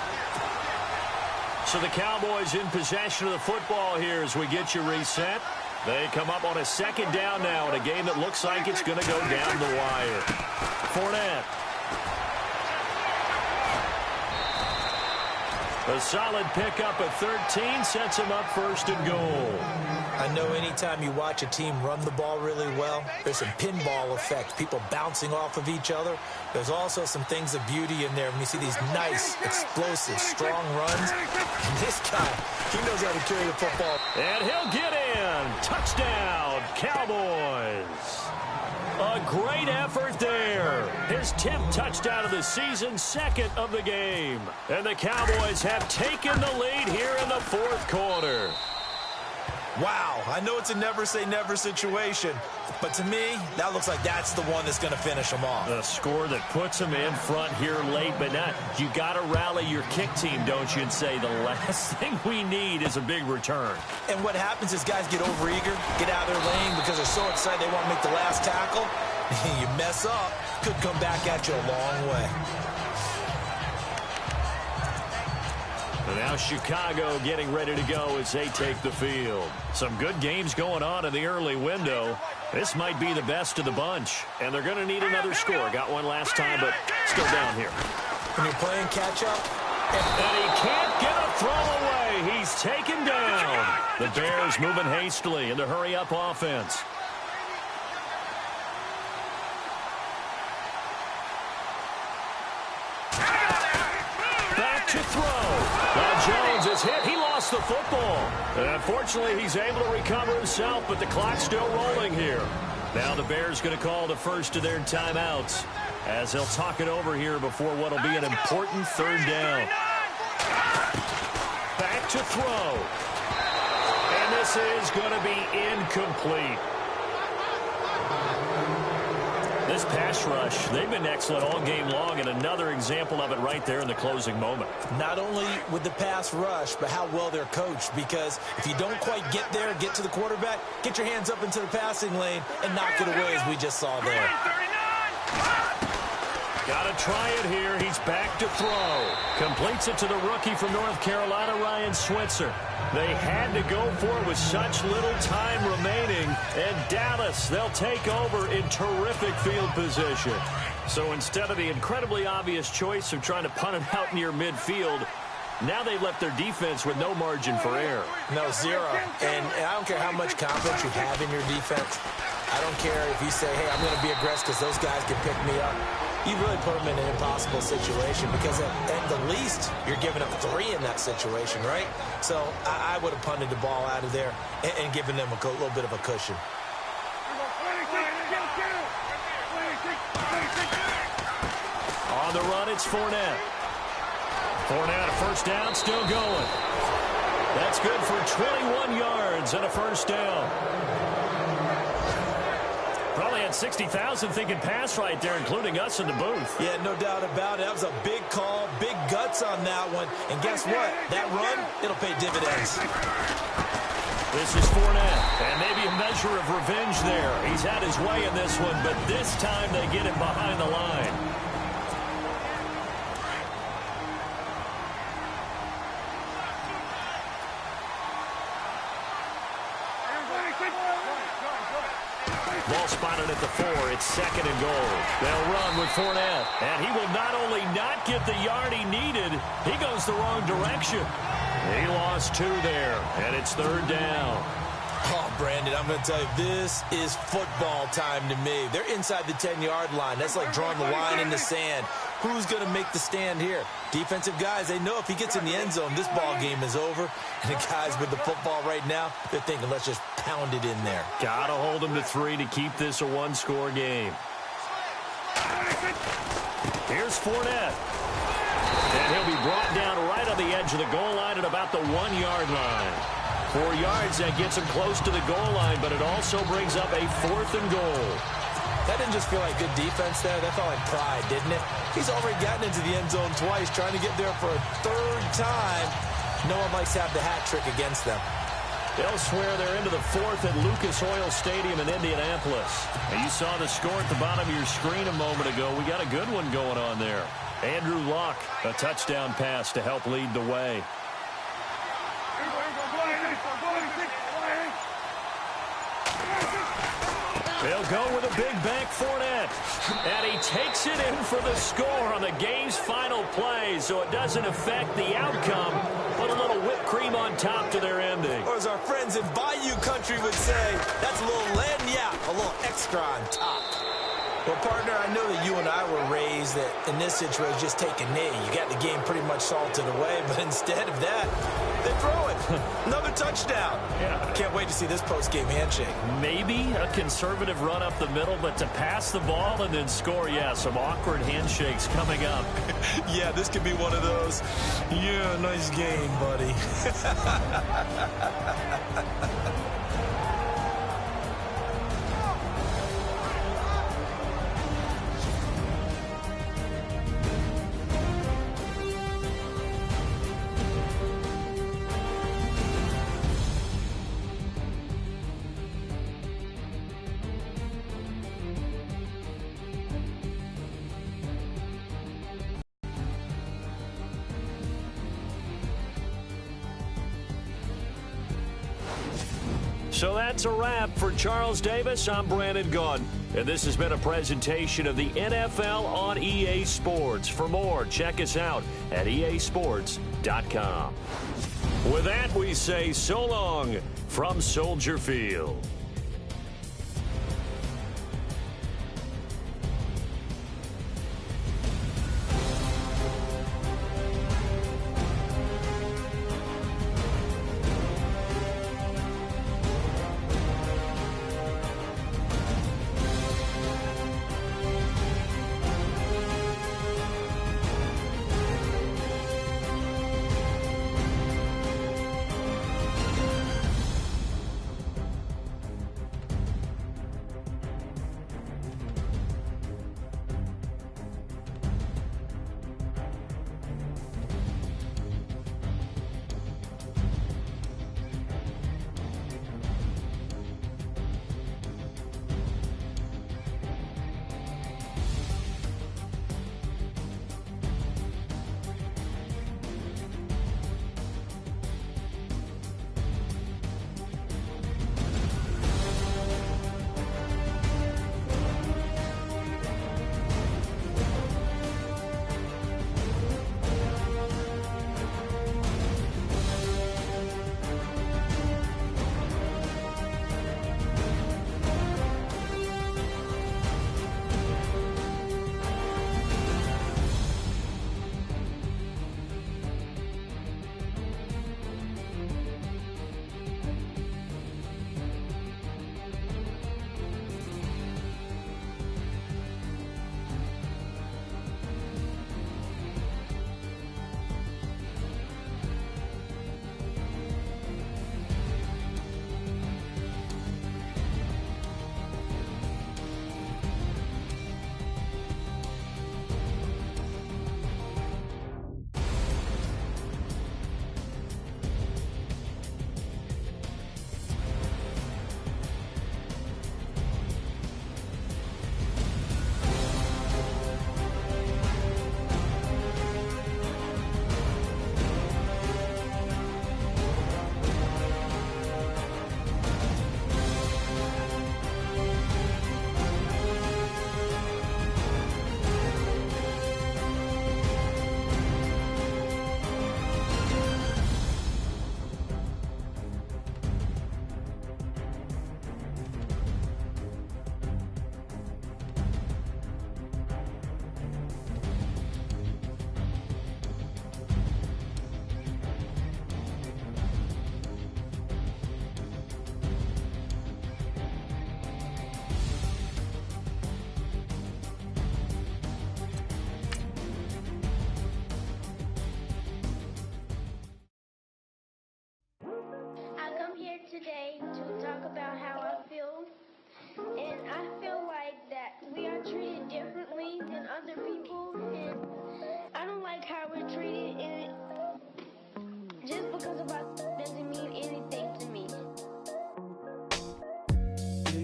So the Cowboys in possession of the football here as we get you reset. They come up on a second down now in a game that looks like it's going to go down the wire. Fournette. A solid pickup at 13 sets him up first and goal. I know anytime you watch a team run the ball really well, there's some pinball effect, people bouncing off of each other. There's also some things of beauty in there when you see these nice, explosive, strong runs. And this guy, he knows how to carry the football. And he'll get in. Touchdown, Cowboys. A great effort there. His 10th touchdown of the season, second of the game. And the Cowboys have taken the lead here in the fourth quarter. Wow, I know it's a never-say-never situation, but to me, that looks like that's the one that's going to finish them off. The score that puts them in front here late, but not. You got to rally your kick team, don't you, and say the last thing we need is a big return. And what happens is guys get overeager, get out of their lane because they're so excited they want to make the last tackle. You mess up, could come back at you a long way. And now Chicago getting ready to go as they take the field. Some good games going on in the early window. This might be the best of the bunch. And they're going to need another score. Got one last time, but still down here. When you're playing catch-up. And he can't get a throw away. He's taken down. The Bears moving hastily in the hurry-up offense. Back to throw. Jones is hit. He lost the football. Unfortunately, he's able to recover himself, but the clock's still rolling here. Now the Bears going to call the first of their timeouts as they'll talk it over here before what will be an important third down. Back to throw. And this is going to be incomplete. This pass rush, they've been excellent all game long, and another example of it right there in the closing moment. Not only with the pass rush, but how well they're coached, because if you don't quite get there, get to the quarterback, get your hands up into the passing lane and knock it away as we just saw there. Got to try it here. He's back to throw. Completes it to the rookie from North Carolina, Ryan Switzer. They had to go for it with such little time remaining. And Dallas, they'll take over in terrific field position. So instead of the incredibly obvious choice of trying to punt it out near midfield, now they've left their defense with no margin for error. No, zero. And I don't care how much confidence you have in your defense. I don't care if you say, hey, I'm going to be aggressive because those guys can pick me up. You really put them in an impossible situation because at the least, you're giving up 3 in that situation, right? So I would have punted the ball out of there and given them a little bit of a cushion. On the run, it's Fournette. Fournette, a first down, still going. That's good for 21 yards and a first down. Probably had 60,000 thinking pass right there, including us in the booth. Yeah, no doubt about it. That was a big call, big guts on that one. And guess what? That run, it'll pay dividends. This is Fournette, and maybe a measure of revenge there. He's had his way in this one, but this time they get him behind the line. Ball spotted at the 4. It's second and goal. They'll run with Fournette. And he will not only not get the yard he needed, he goes the wrong direction. He lost 2 there, and it's third down. Oh, Brandon, I'm going to tell you, this is football time to me. They're inside the 10-yard line. That's like drawing the line in the sand. Who's going to make the stand here? Defensive guys, they know if he gets in the end zone, this ball game is over. And the guys with the football right now, they're thinking, let's just pound it in there. Got to hold them to 3 to keep this a one-score game. Here's Fournette. And he'll be brought down right on the edge of the goal line at about the 1-yard line. 4 yards. That gets him close to the goal line, but it also brings up a 4th and goal. That didn't just feel like good defense there. That felt like pride, didn't it? He's already gotten into the end zone twice, trying to get there for a 3rd time. No one likes to have the hat trick against them. Elsewhere, they're into the 4th at Lucas Oil Stadium in Indianapolis. And you saw the score at the bottom of your screen a moment ago. We got a good one going on there. Andrew Luck, a touchdown pass to help lead the way. They'll go with a big bank Fournette. And he takes it in for the score on the game's final play, so it doesn't affect the outcome. Put a little whipped cream on top to their ending. Or as our friends in Bayou Country would say, that's a little lagniappe, a little extra on top. Well, partner, I know that you and I were raised that in this situation, just take a knee. You got the game pretty much salted away, but instead of that, they throw it. Another touchdown. Yeah. Can't wait to see this post-game handshake. Maybe a conservative run up the middle, but to pass the ball and then score, yeah, some awkward handshakes coming up. Yeah, this could be one of those, yeah, nice game, buddy. So that's a wrap for Charles Davis. I'm Brandon Gaudin, and this has been a presentation of the NFL on EA Sports. For more, check us out at easports.com. With that, we say so long from Soldier Field.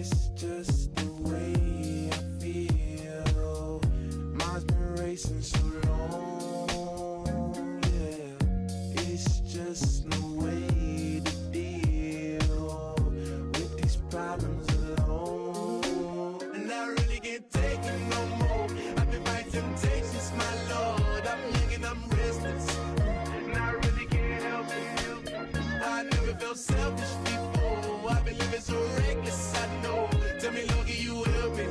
It's just the way I feel. Mine's been racing so long, yeah. It's just no way to deal with these problems alone. And I really can't take it no more. I've been fighting temptations, my Lord. I'm young and I'm restless, and I really can't help it. I never felt selfish before. I've been living so reckless, I know. Tell me, Lord, can you help me?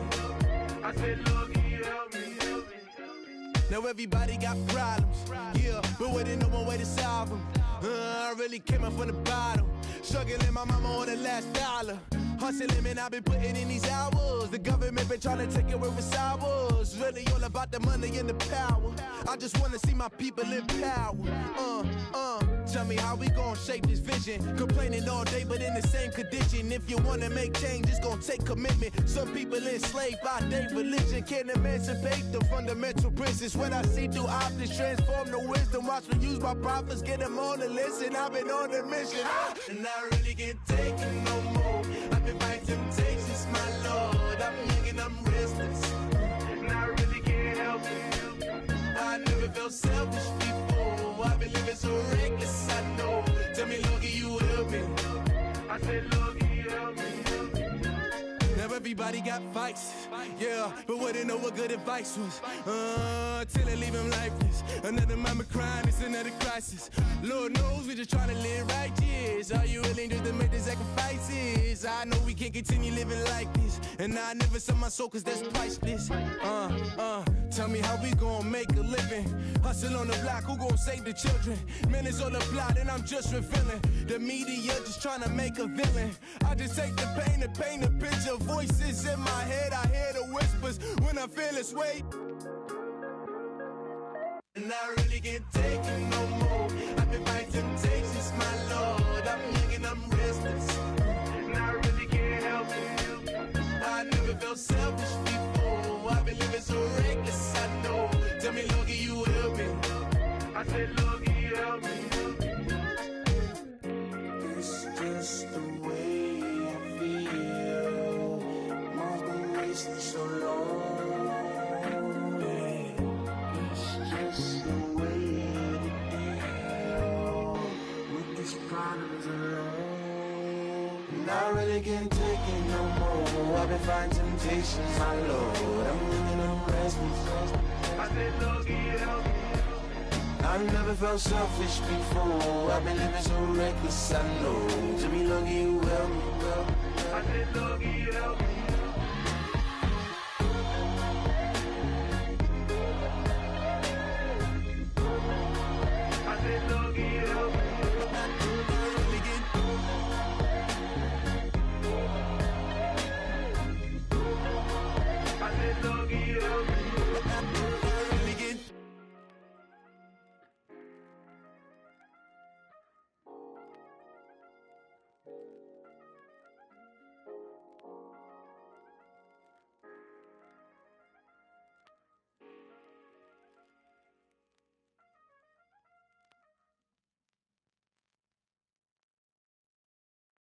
I said, Lord, can you help me? Now everybody got problems, yeah, but waiting no one way to solve them. I really came up from the bottom, struggling my mama on the last dollar. Hustling, man, I've been putting in these hours. The government been trying to take away what's ours. Really all about the money and the power. I just wanna see my people in power. Tell me how we gon' shape this vision. Complaining all day, but in the same condition. If you wanna make change, it's gon' take commitment. Some people enslaved by their religion can't emancipate the fundamental principles. What I see through optics transform the wisdom. Watch me use my prophets, get them on the list, and I've been on a mission. And I really can't take it no more. I've been fighting temptations, my Lord. I'm young and I'm restless, and I really can't help it. I never felt selfish before. I've been living so reckless, I know. Tell me, Lord, can you help me? I said, Lord, can you help me? Now everybody got fights, yeah, but wouldn't know what good advice was. Till they leave him lifeless. Another mama crying, it's another crisis. Lord knows we just trying to live righteous. Are you willing to make the sacrifices? I know we can't continue living like this, and I never sell my soul cause that's priceless. Tell me how we gon' make a living. Hustle on the block, who gon' save the children? Man, it's all a plot and I'm just revealing. The media just trying to make a villain. I just take the pain and paint a picture. Voices in my head, I hear the whispers when I feel this weight. And I really can't take it no more. I've been fighting temptations, my Lord. I'm young and I'm restless, and I really can't help it. I never felt selfish before. I've been living so reckless, I know. Tell me, Lord, can you help me? I said, Lord, can you help me? It's just the way I feel. Mine's been racing so long. Problems alone, and I really can't take it no more. I've been fighting temptations, my Lord. I'm living on restless. I said, Lord, can you help me? I've never felt selfish before. I've been living so reckless, I know. To me, Lord, can you help me? I said, Lord, can you help me? I said, Lord, can you help me?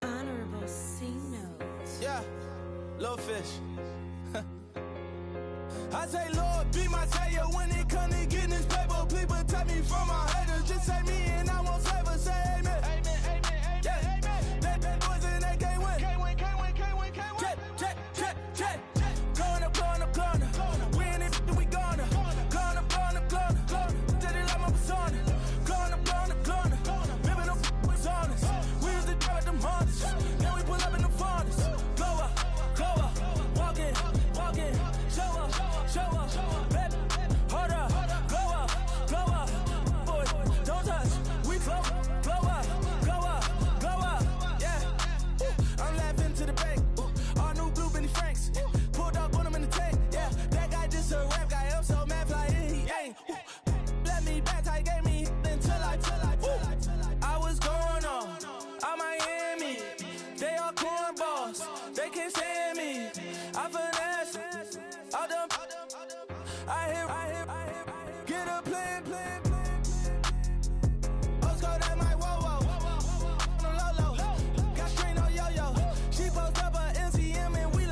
Honorable C-Note. Yeah, little fish. I say, Lord, be my savior when it comes to getting this paper. Please protect me from my haters. Just say me and I won't flavor. Say amen. Amen, amen, amen. Yeah, amen. They boys and they can't win. Can't win, can't win, can't win, can't win. Jet. Going up. We in it, we gonna. Going up. Did it like my persona. Going up. Living up was honest. We used to drive them Hondas. Now we pull up in the Fondas. Glow up. Walking. Show up. Baby, hold up. Glow up. Boy, don't touch. We glow up. Yeah. I'm laughing to the bank. All new blue Benny Franks. Pulled up on him in the tank. Yeah, that guy just a rap guy. I'm so mad, fly in, he ain't. Let me back, tight, gave me until I was going on. I'm Miami. They all cornballs. They can't stand me. I finesse. All them. I hear. Get a plan. Oscar, that might whoa. No low. Got screen on yo-yo. She post up her MCM and we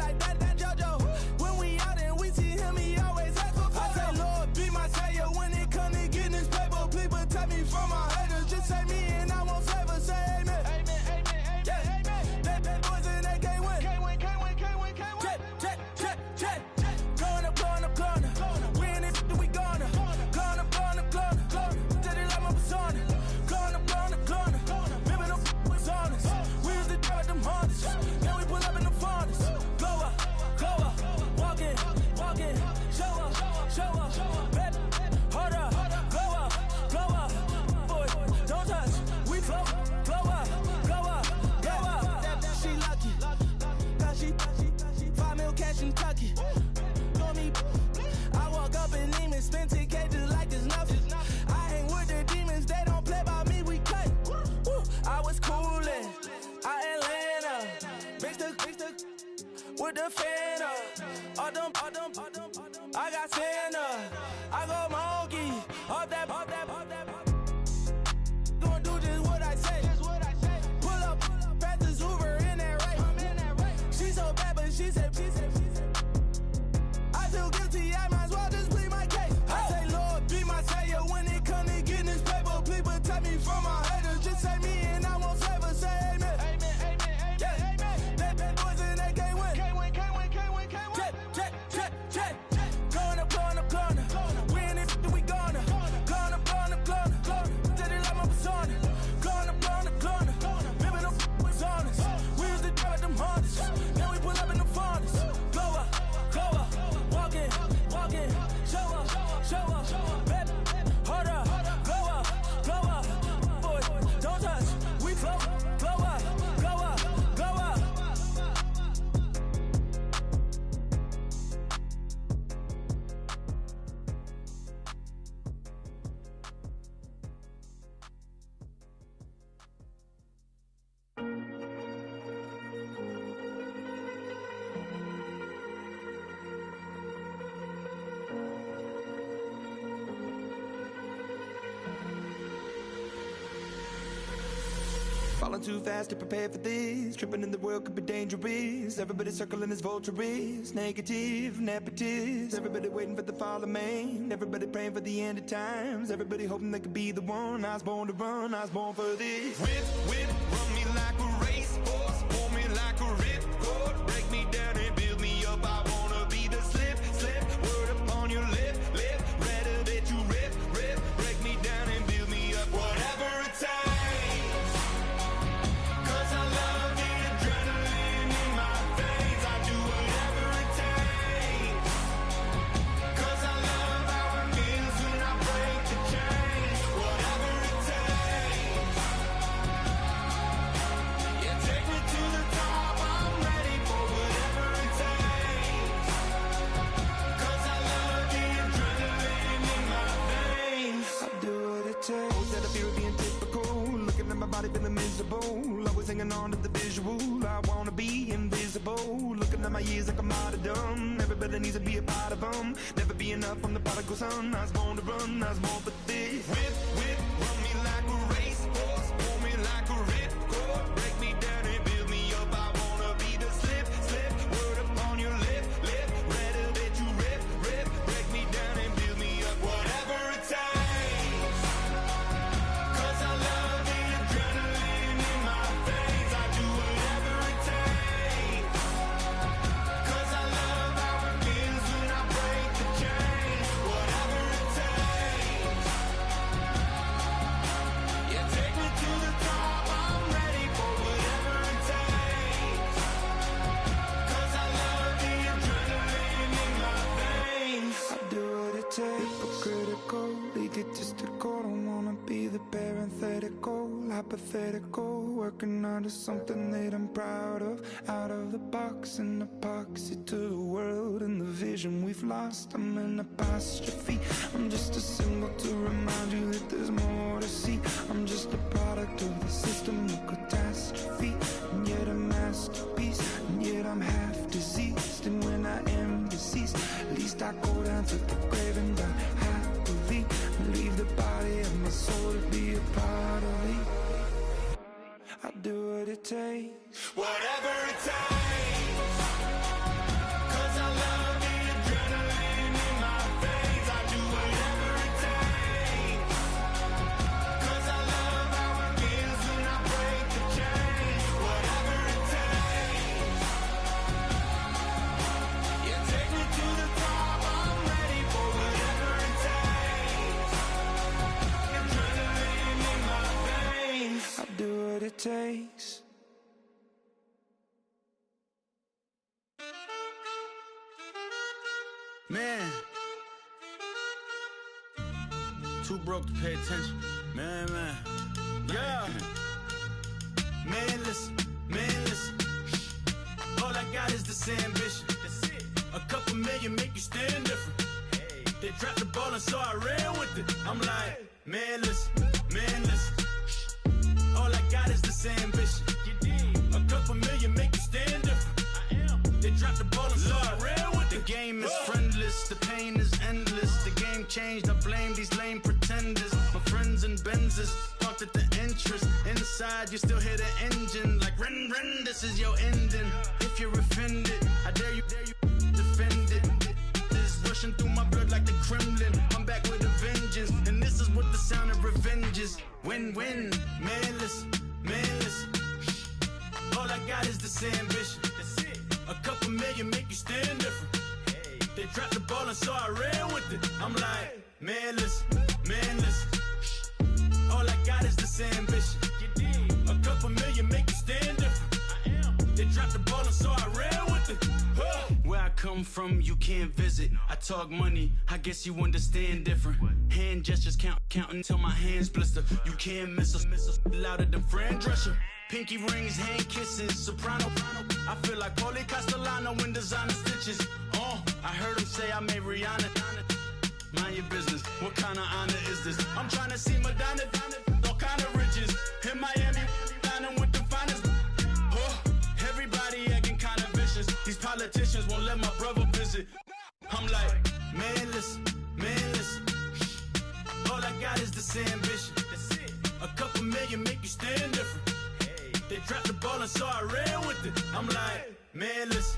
with the fan up. All them, I got Santa. I go monkey, all that. Gonna do just what I say. Pull up, pass the Uber in that race. She so bad, but she said. I feel guilty, I might as well just plead my case. I say, Lord, be my savior when it come to getting this paper. Please protect me from my haters. Just say me and I won't save her. Say amen. Yeah. That boys and they can't win. Check. Going up. We in it, we gonna. Going up. Did it like my persona. Going up. Living up was honest. We used to drive them Hondas. Now we pull up in the Fondas. Glow up. Walking. Show up. Baby, hold up. Glow up. Boy, don't touch. We flow. Glow up. Falling too fast to prepare for this. Tripping in the world could be dangerous. Everybody circling as vultures. Negative, nepotist. Everybody waiting for the fall of man. Everybody praying for the end of times. Everybody hoping they could be the one. I was born to run, I was born for this. Whip, run me like a racehorse. Pull me like a ripcord. Break me down and build me up. I wanna be the slip. Word upon your lip. Rather that you rip. Break me down and build me up. Whatever it takes. Body feeling miserable, always hanging on to the visual. I wanna be invisible, looking at my years like I'm martyrdom. Everybody needs to be a part of them. Never be enough from the prodigal son. I was born to run, I was born for this. Whip, run me like a racehorse. Pull me like a ripcord. Break me down and build me up. I wanna be the slip. Word upon your lip. Rather that you rip. Break me down and build me up. Whatever it takes. 'Cause I love the adrenaline in my veins. I do whatever it takes. 'Cause I love how it feels when I break the chain. Whatever it takes. Yeah, take me to the top. I'm ready for whatever it takes. 'Cause I love the adrenaline in my veins. I do what it takes. Critical, egotistical. Don't wanna be the parenthetical, hypothetical. Working out of something that I'm proud of. Out of the box, an epoxy to the world and the vision we've lost. I'm an apostrophe. I'm just a symbol to remind you that there's more to see. I'm just a product of the system of catastrophe, and yet a masterpiece, and yet I'm half diseased. And when I am deceased, at least I go down to the grave and die happily, and leave the body of my soul to be a part of me. I do what it takes. Whatever it takes. 'Cause I love the adrenaline in my veins. I do whatever it takes. 'Cause I love how it feels when I break the chain. Whatever it takes. Yeah, take me to the top. I'm ready for whatever it takes. Adrenaline in my veins. I do what it takes. Man, too broke to pay attention. Man. Yeah. Man, listen. All I got is this ambition. A couple million make you stand different. They dropped the ball and so I ran with it. I'm like, man, listen. All I got is this ambition. A couple million make you stand different. They dropped changed, I blame these lame pretenders. My friends and Benzes parked at the entrance. Inside, you still hear the engine like rin rin. This is your ending. If you're offended, I dare you defend it. This is rushing through my blood like the Kremlin. I'm back with a vengeance, and this is what the sound of revenge is. Win-win, manless. All I got is this ambition. A couple million make you stand different. They dropped the ball and so I ran with it. I'm like, manless. All I got is this ambition. A couple million make you stand different. They dropped the ball and so I ran with it. Where I come from, you can't visit. I talk money, I guess you understand different. Hand gestures counting till my hands blister. You can't miss us louder than Fran Drescher. Pinky rings, hand kisses, soprano. I feel like Paulie Castellano in designer stitches. I heard him say I made Rihanna. Mind your business, what kind of honor is this? I'm trying to see Madonna, all kind of riches. In Miami, dining with the finest. Everybody acting kind of vicious. These politicians won't let my brother visit. I'm like, manless. All I got is this ambition. A couple million make you stand different. They dropped the ball and so I ran with it. I'm like, manless.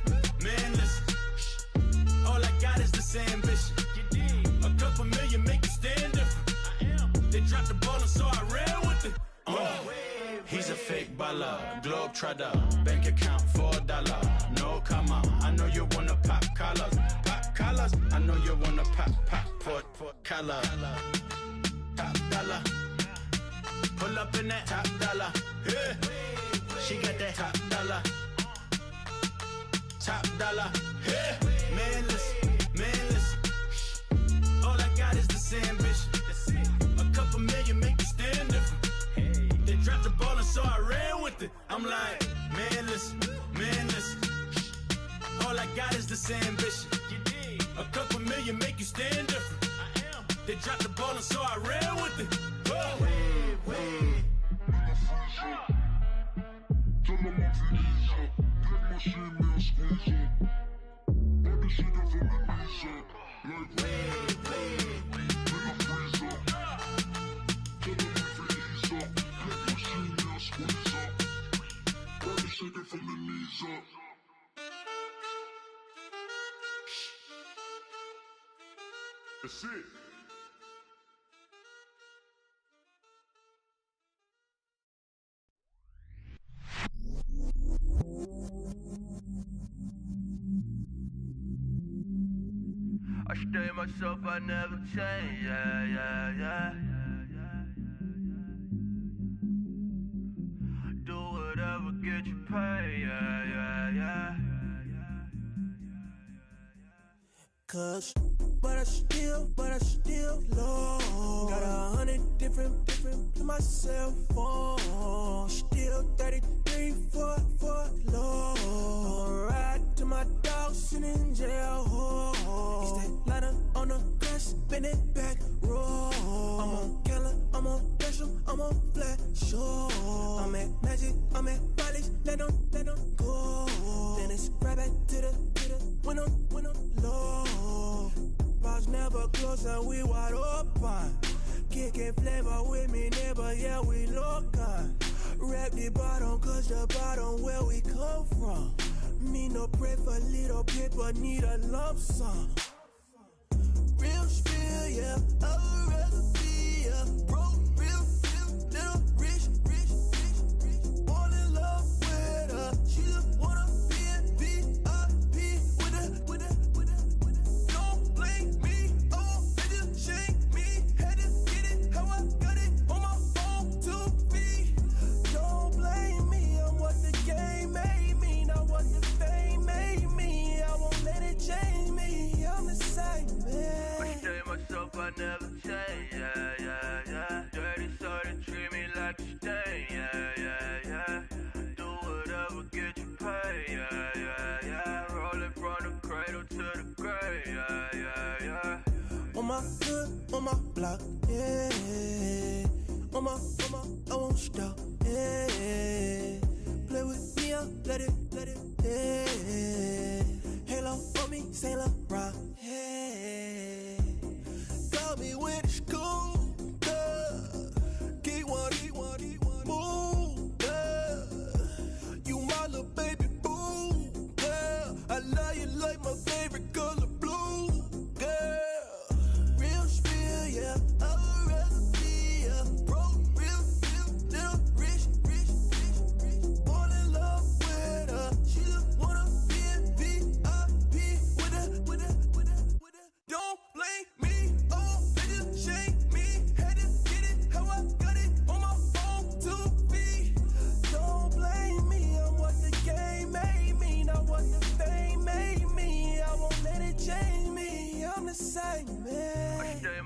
All I got is this ambition. A couple million make you stand different. They dropped the ball and so I ran with it. He's a fake baller, globe trotter, bank account $4. No comma, I know you wanna pop collars. I know you wanna pop collar. Top dollar, pull up in that top dollar. Yeah. She got that top dollar. Yeah. Manless. All I got is this ambition. A couple million make you stand different. They dropped the ball and so I ran with it. I'm like, manless. All I got is this ambition. A couple million make you stand different. They dropped the ball and so I ran with it. That's it. I stay myself, I never change, yeah. Do whatever, get you paid, yeah. Cause, but I still low. Got 100 different to my cell phone. Still 33 for low. I'ma ride to my dog sitting in jail. It's that ladder on the grass, spin it back, roll. I'm on Keller, I'm on Gresham, I'm on Flat Shore. I'm at Magic, I'm at Bally's, let them go. Then it's right back to the when I'm low. Bars never close and we wide open. Kicking flavor with me, neighbor, yeah, we local. Rap the bottom, cause the bottom where we come from. Me no pray for little paper, need a lump sum. Real spill, yeah, I would rather be, yeah. Broke, real, little rich. All in love with her, she just wanna be in VIP with it. Don't blame me, oh, they just shame me. Had to get it, how I got it, on my phone, 2 feet. Don't blame me, I'm what the game made me, not what the fame made me. I won't let it change me, I'm the same, man. I stay myself, I never change, yeah. Dirty so they treat me like a stain, yeah. Do whatever, get you paid, yeah. Roll it from the cradle to the grave, yeah. On my hood, on my block, yeah. On my, I won't stop, yeah. Play with me, I'll let it, yeah. Halo on me, Saint Laurent, yeah. Go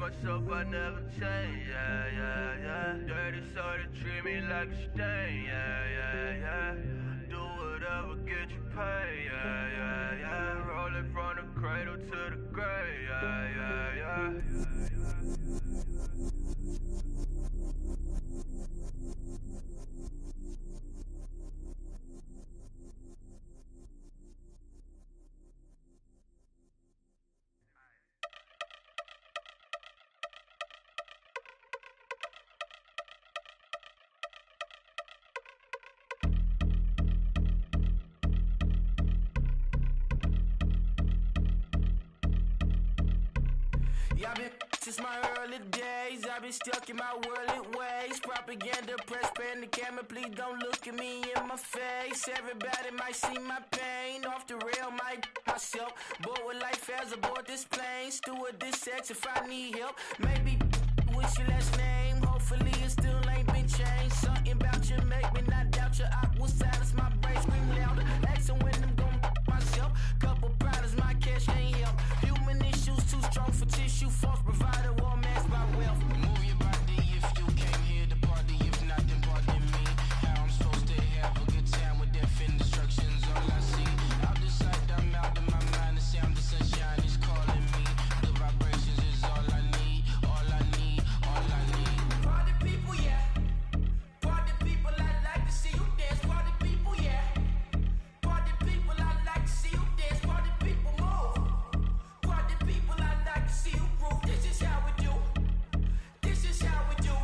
myself, I never change, yeah, yeah, yeah. Dirty soda, treat me like a stain, yeah, yeah, yeah. Do whatever, get you paid, yeah, yeah, yeah. Rolling from the cradle to the grave, yeah, yeah, yeah. I've been since my early days, I've been stuck in my worldly ways. Propaganda, press, pan the camera, please don't look at me in my face. Everybody might see my pain, off the rail, might myself. Bored with life as aboard this plane, steward this sex if I need help. Maybe what's your last name? Hopefully it still ain't been changed. Something about you make me not doubt your aqua silence. My brain scream louder, asking when I'm gon' myself. Couple problems, my cash ain't help. Human issues too strong for tissue. False provider, war masked by wealth. Move your body if you came here to party. If not, then pardon me. How I'm supposed to have a good time with death and destruction's all I see. Out the sight, I'm out of my mind. The sound of sunshine is calling me. The vibrations is all I need. All I need, all I need. Party people, yeah. Party people, I like to see you dance. Party people, yeah. Party people, I like to see you dance. Party people, move. Party people, I like to see you groove. This is how we do. This is how we do.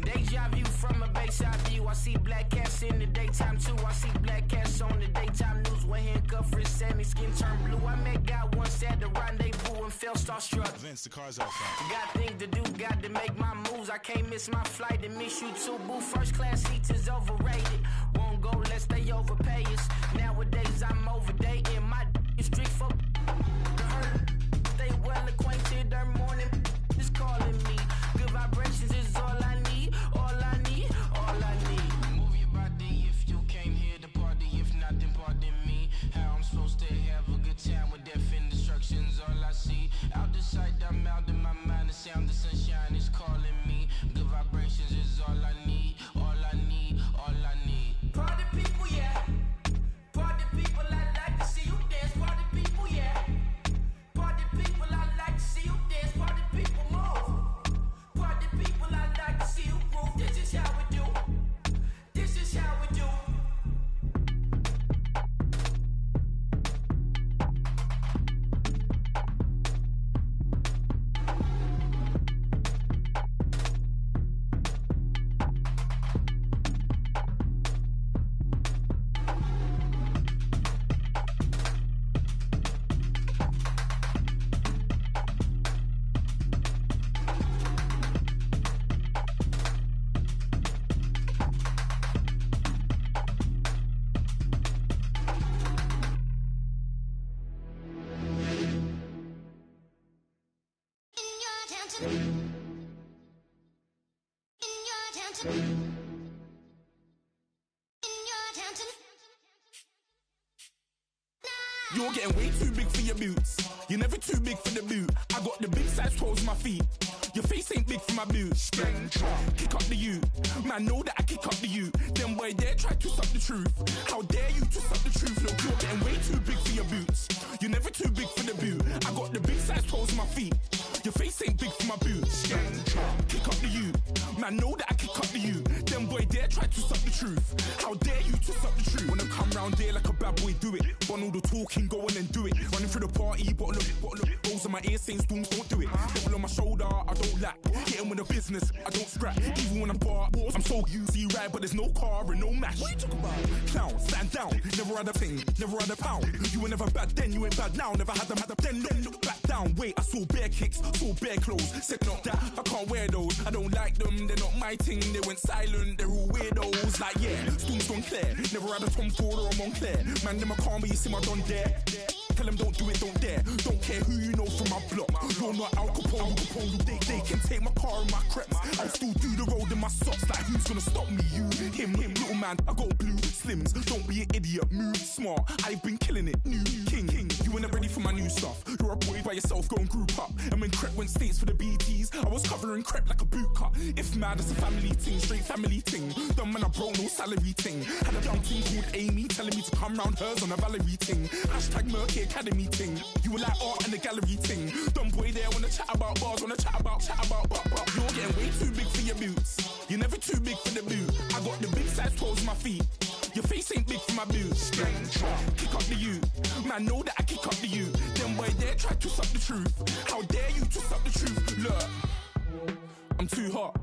Deja vu from a bayside view. I see black cats in the daytime too. I see black cats on the daytime news. When handcuffed, wrist Sammy skin turned blue. I met God once at the rendezvous and felt starstruck. Vince, the car's outside. Got things to do, got to make my moves. I can't miss my flight and miss you too. Boo, first class seats is overrated. Won't go, let's stay overpay us. Nowadays I'm overdating. My is strict for stay well acquainted. Their morning is calling me. Good vibrations is all I need. All I need, all I need. Move your body if you came here to party. If not, then pardon me. How I'm supposed to have a good time with death and destruction's all I see. Out the sight, I'm out of my mind. The sound of sunshine is calling me. Good vibrations is all I need. All I need, all I need. Party people, yeah. Party people, I like to see you dance. Party people, yeah. Party people, I like to see you dance. Party people, move. Party people, I like to see you groove. This is how we do. This is how we do. You're getting way too big for your boots. You're never too big for the boot. I got the big size toes on my feet. Your face ain't big for my boots. Kick up the you. Man, know that I kick up the you. Them boy there try to suck the truth. How dare you to suck the truth? Look, you're getting way too big for your boots. You're never too big for the boot. I got the big size toes on my feet. Your face ain't big for my boots. Kick up the you. Man, know that I kick up the you. Them boy there try to suck the truth. How dare you to suck the truth? Wanna come round there like a bad boy, do it. Want all the talking, go on and do it. Running through the party, bottle of rolls on my ear saying storms, don't do it. Double on my shoulder, I don't lack. Getting with the business, I don't scrap. Even when I'm bar, I'm so easy ride, but there's no car and no match. What you talking about? Clown, stand down. Never had a thing, never had a pound. You were never bad then, you ain't bad now. Never had them, then look back down. Wait, I saw bare kicks, saw bare clothes. Said not that, I can't wear those. I don't like them, they're not my thing. They went silent, they're all weirdos. Like yeah, Storm's gone clear. Never had a Tom Ford or a Montclair. Man, them a calm, but you see my don there. Tell them don't do it, don't dare. Don't care who you know from my block. You're not Al Capone. They can take my car and my creps. I'll still do the road in my socks. Like who's gonna stop me? You, him, little man. I got blue slims. Don't be an idiot. Move smart. I've been killing it. New king. You ain't ready for my new stuff. You're a boy by yourself. Go and group up. And when Crep went states for the BTs, I was covering Crep like a boot cut. If mad, it's a family thing. Straight family thing. Dumb man, I broke no salary thing. Had a young thing called Amy telling me to come round hers on a Valerie thing. Hashtag Murky Academy thing. You were like art and the gallery thing. Dumb boy there wanna chat about bars, wanna chat about. You're getting way too big for your boots. You're never too big for the boot. I got the big size toes on my feet. Your face ain't big for my boots. Kick up the you. Man, know that I kick up the you. Them boy there try to suck the truth. How dare you to suck the truth? Look, I'm too hot.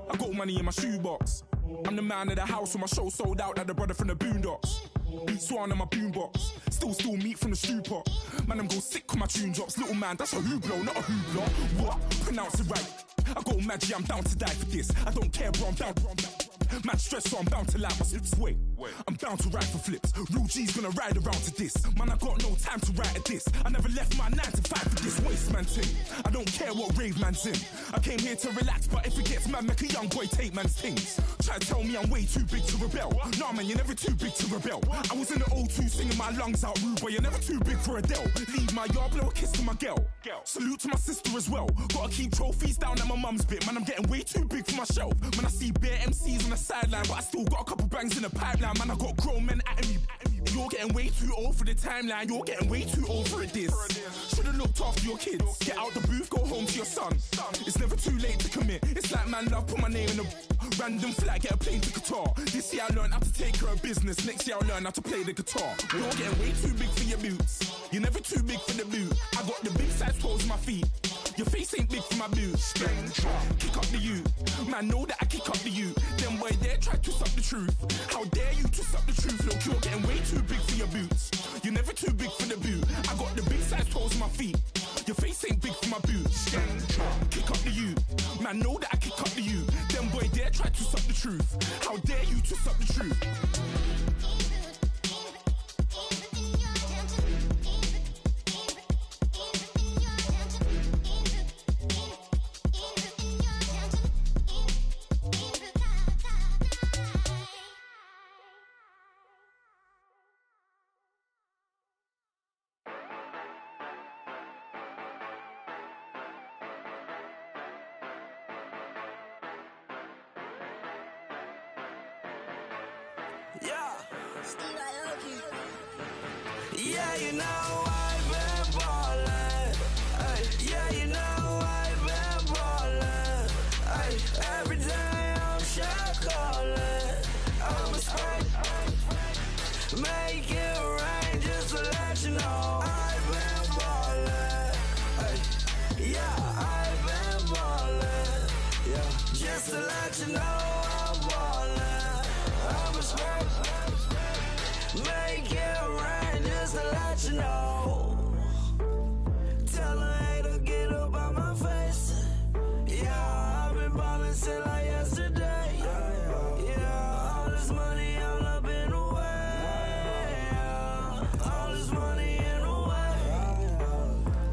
I got money in my shoebox. I'm the man of the house when my show sold out like the brother from the Boondocks. Beat Swan in my boombox. Still meat from the stew pot. Man, I'm go sick when my tune drops. Little man, that's a hooplo, not a hoopla. What? Pronounce it right. I got magic, I'm down to die for this. I don't care, bro, I'm down. Man stressed, so I'm bound to lie my slips. Wait, I'm bound to ride for flips. Real G's gonna ride around to this. Man, I got no time to write at this. I never left my 9 to 5 for this waste man thing. I don't care what rave man's in. I came here to relax, but if it gets mad, make a young boy take man's things. Try to tell me I'm way too big to rebel. Nah, man, you're never too big to rebel. I was in the O2 singing my lungs out rude, but you're never too big for Adele. Leave my yard, blow a kiss to my girl. Salute to my sister as well. Gotta keep trophies down at my mum's bit. Man, I'm getting way too big for my shelf. Man, I see bare MCs on the sideline, but I still got a couple bangs in the pipeline. Man, I got grown men at me. You're getting way too old for the timeline. You're getting way too old for a diss. Should've looked after your kids. Get out the booth, go home to your son. It's never too late to commit. It's like man love, put my name in a random flight, get a plane to Qatar. This year I learned how to take care of business. Next year I'll learn how to play the guitar. You're getting way too big for your boots. You're never too big for the boot. I got the big size toes on my feet. Your face ain't big for my boots. Kick up the you. Man, know that I kick up the you. Them boy there try to suck the truth. How dare you to suck the truth? Look, you're getting way too big for your boots. You're never too big for the boot. I got the big size toes on my feet. Your face ain't big for my boots. Kick up the you. Man, know that I kick up the you. Them boy there try to suck the truth. How dare you to suck the truth? Yeah, you know I've been ballin'. Ay, yeah, you know I've been ballin'. Ay, every day I'm shot callin'. I'm a spray, make it rain just to let you know I've been ballin'. Ay, yeah, I've been ballin'. Yeah, just to let you know I'm ballin'. I'm a spray, make it rain just to let you know. Tell a hater get up out my face. Yeah, I've been ballin' since like yesterday. Yeah, all this money all up in the way. All this money in the way.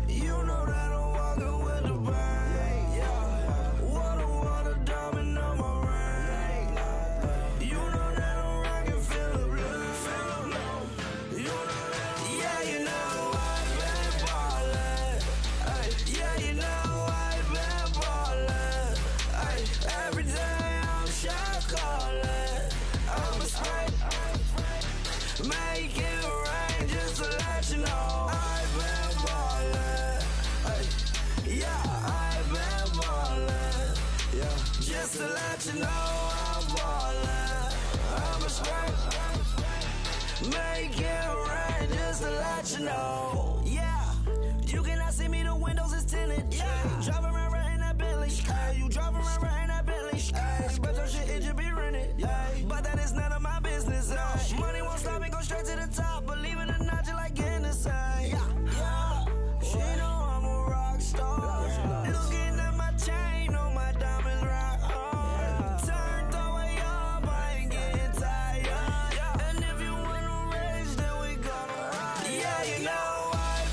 You know that I'm walking with the bank. Yeah, water, diamond on my ring. You know that I'm rockin' feel the blue. You know that, yeah, you know I've been ballin'. Ay, yeah, you know I've been ballin'. Ay, every day I'm shot callin'. I'm a spray, make it rain just to let you know I've been ballin'. Ay, yeah, I've been ballin'. Yeah, just to let you know I'm ballin'. I'm a spray, make it rain just to let you know. Yeah, you cannot see me, the windows is tinted. Yeah, driving around right in that Bentley. Ay, you driving around right in that Bentley. Ay, but your shit, it should be rented. Ay, but that is none of my business. Ay, money won't stop me, go straight to the top. Believe it or not, you like Guinness. Ay, yeah, she know I'm a rock star. Looking at my chain, on my diamonds rock hard. Turned the way up, I ain't getting tired. And if you wanna race, then we gonna ride. Yeah, you know I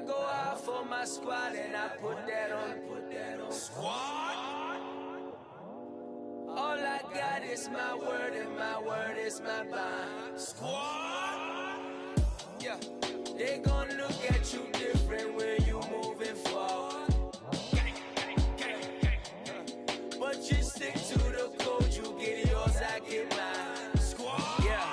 go out for my squad and I put that on. Squad. All I got is my word and my word is my bond. Squad. Yeah, they gon' look at you different when you moving forward. But you stick to the code, you get yours, I get mine. Squad. Yeah,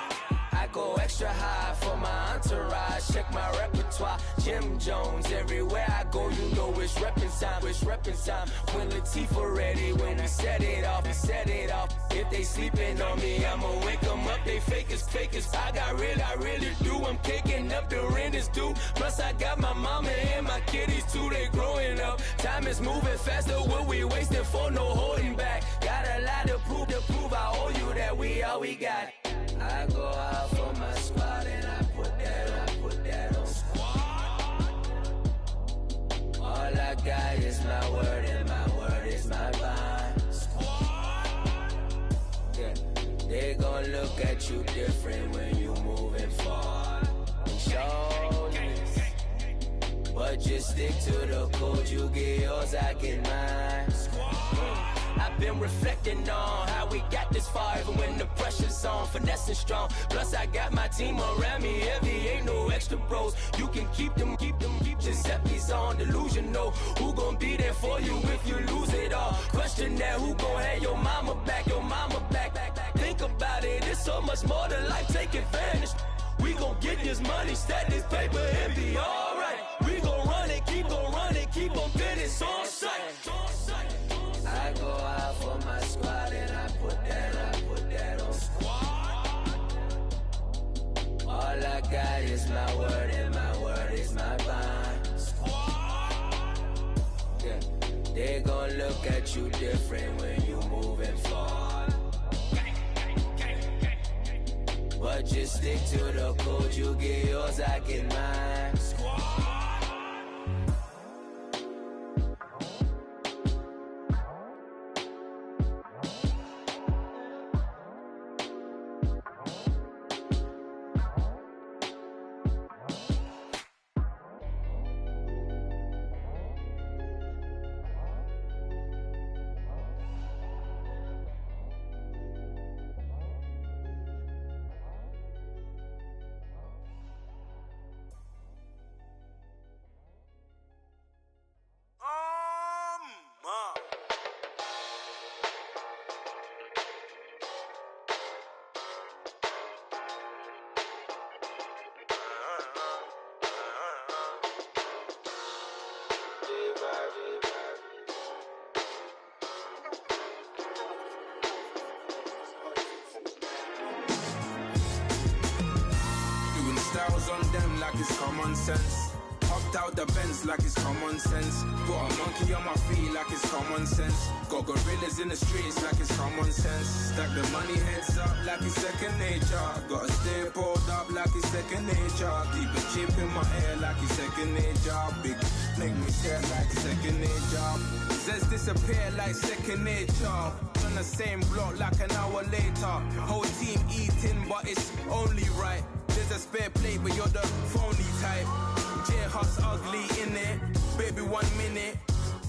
I go extra high for my entourage. Check my repertoire, Jim Jones. Everywhere I go, you know it's reppin' time. It's reppin' time. When Latifah ready, when we set it off, we set it off. If they sleeping on me, I'ma wake them up. They fakers. I really do. I'm kicking up, the rent is due. Plus I got my mama and my kiddies too. They growing up. Time is moving faster. What we wasting for? No holding back. Got a lot to prove. I owe you that we all we got. I go out for my squad and I put that on. All I got is my word and my word is my bond. Yeah, they gon' look at you different when you moving forward. But just stick to the code, you get yours, I get mine. I've been reflecting on how we got this far, even when the pressure's on, finessing strong. Plus I got my team around me heavy, ain't no extra bros. You can keep them. Giuseppe's on delusional. Who gon' be there for you if you lose it all? Question that, who gon' have your mama back? Think about it, it's so much more to life, take advantage. We gon' get this money, stack this paper and be alright. We gon' run it, keep on fitting on sight. I go out for my squad and I put that on. All I got is my word and my word is my bond. Yeah, they gon' look at you different when you moving forward. But just stick to the code, you get yours, I get mine. Styles on them like it's common sense. Hopped out the Benz like it's common sense. Got a monkey on my feet like it's common sense. Got gorillas in the streets like it's common sense. Stack the money heads up like it's second nature. Gotta stay pulled up like it's second nature. Keep a chip in my ear like it's second nature. Big make me stare like second nature. Says disappear like second nature. On the same block like an hour later. Whole team eating but it's only right. There's a spare plate but you're the phony type. DIEH8rZ ugly in it. Baby 1 minute.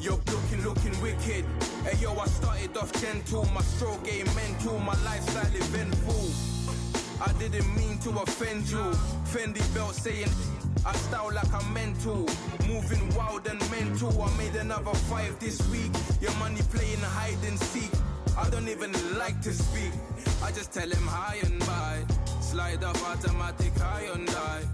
You're looking wicked. Hey yo, I started off gentle. My stroke game mental. My lifestyle eventful. I didn't mean to offend you. Fendi belt saying I style like I'm mental. Moving wild and mental. I made another 5 this week. Your money playing hide and seek. I don't even like to speak. I just tell him hi and bye. Slide up automatic Hyundai.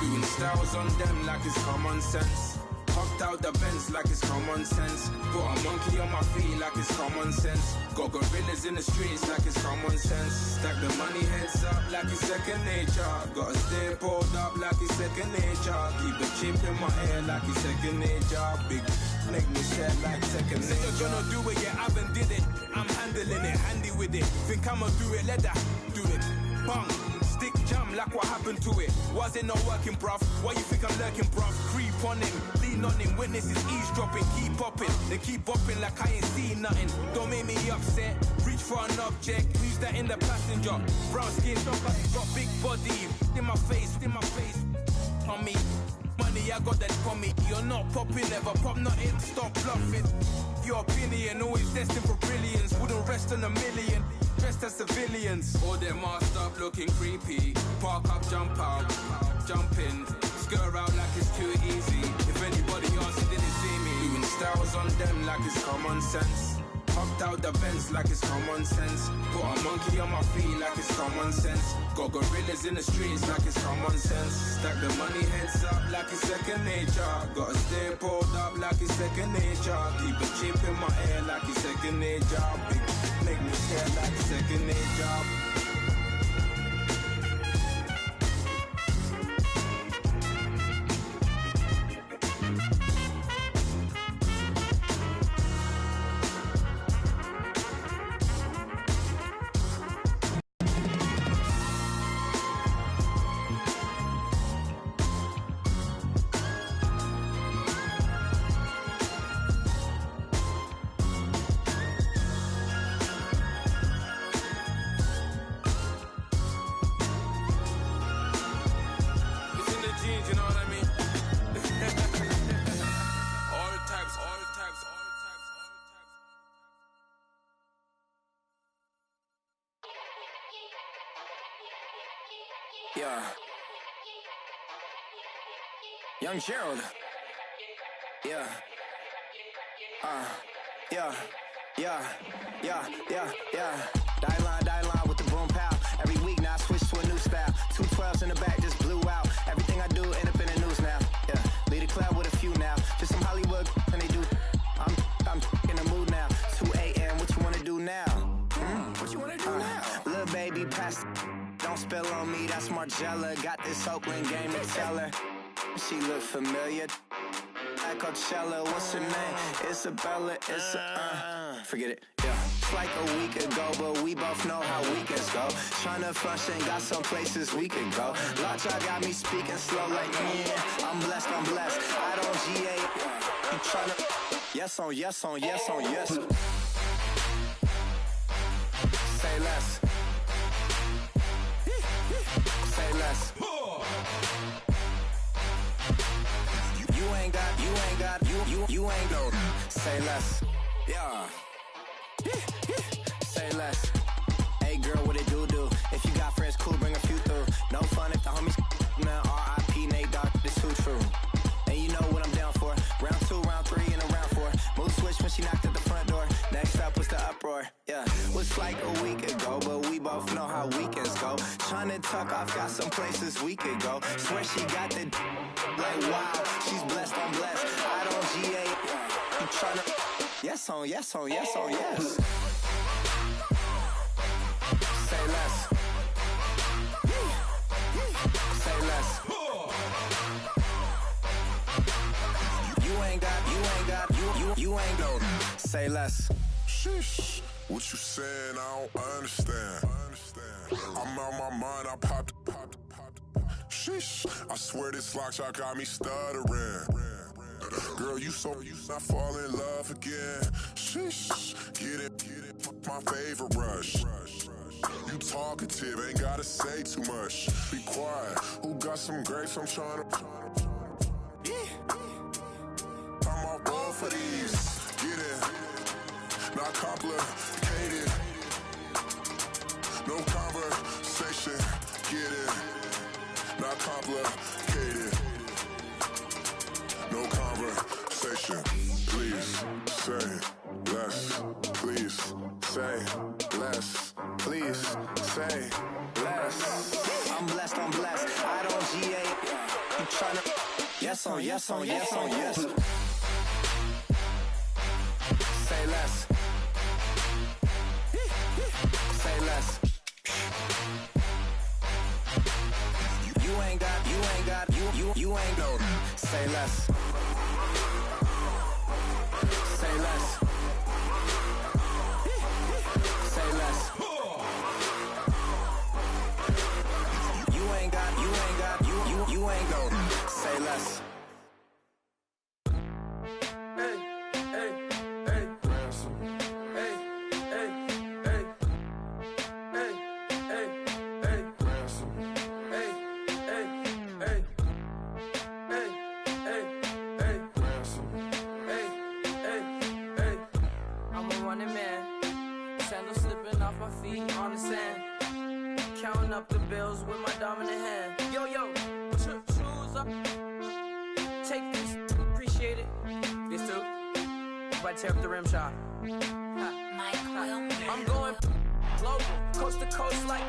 Doing styles on them like it's common sense. Hopped out the Benz like it's common sense. Got a monkey on my feet like it's common sense. Got gorillas in the streets like it's common sense. Stack the money heads up like it's second nature. Gotta stay pulled up like it's second nature. Keep a chip in my ear like it's second nature. Big make me sad like second nature. Say you're gonna do it, yeah, I haven't did it. I'm handling it, handy with it. Think I'ma do it, let that do it. Bang, stick jam them like what happened to it? Was it not working, bruv? Why you think I'm lurking, bruv? Creep on him, lean on him, witnesses eavesdropping, keep popping, they keep bopping like I ain't seen nothing. Don't make me upset, reach for an object. Who's that in the passenger? Brown skin, got big body, in my face, on me. Money, I got that for me. You're not popping, never pop nothing, stop bluffing. Your opinion, always destined for brilliance. Wouldn't rest on a million, dressed as civilians. All them masked up looking creepy. Park up, jump out, jump in. Skirt out like it's too easy. If anybody else didn't see me. Doing styles on them like it's common sense. Hopped out the Benz like it's common sense. Put a monkey on my feet like it's common sense. Got gorillas in the streets like it's common sense. Stack the money heads up like it's second nature. Gotta stay pulled up like it's second nature. Keep a chip in my ear like it's second nature. Big make me stare like it's second nature. Yeah. Young Gerald. Yeah. Yeah. Die line with the boom pow. Every week now I switch to a new style. 212s in the back just blew out. Everything I do end up in the news now. Yeah. Lead a club with a few now. Just some Hollywood and they do. I'm in the mood now. 2 a.m. What you wanna do now? What you wanna do now? Little baby pass. Don't spill on me, that's Margella. Got this Oakland game to tell her. She look familiar. At Coachella, what's her name? Isabella, forget it, yeah. It's like a week ago, but we both know how weekends go. Tryna function, got some places we could go. Lot y'all got me speaking slow like, yeah, I'm blessed. I don't GA. You tryna, yes on yes. Say less. Say less. You ain't no. Say less. Yeah. Say less. Hey girl, what it do? If you got friends, cool, bring a few through. No fun if the homies now R.I.P. Nate Dogg, this too true. And you know what I'm down for. Round 2, round 3, and a round 4. Mood switch when she knocked at the front door. Next up was the uproar. Yeah, was like a week ago, but we both know how weekends go. Tryna tuck off, got some places we could go. Swear she got the like wow, she's blessed, I'm blessed. I don't GA. You tryna yes on yes. Say less. Say less. You ain't no. Say less. Sheesh. What you saying? I don't understand. I'm out my mind. I popped. Sheesh. I swear this lock y'all got me stuttering. Girl, you not fall in love again. Sheesh. Get it. My favorite rush. You talkative, ain't gotta say too much. Be quiet. Who got some grapes? I'm trying to. I'm all ball for these. Get it. Not complicated. No conversation. Get it. Not complicated. No conversation. Please say less. Please say less. Please say less. I'm blessed. I don't GA. You tryna yes on yes. Say less. Say less. You ain't no. Say less. Say less. Say less. You ain't Yes. I'm a running man, sandals slipping off my feet on the sand, counting up the bills with my dominant hand. Yo, choose up, take this, appreciate it. This too, if I tear up the rim shot. I'm going global, coast to coast like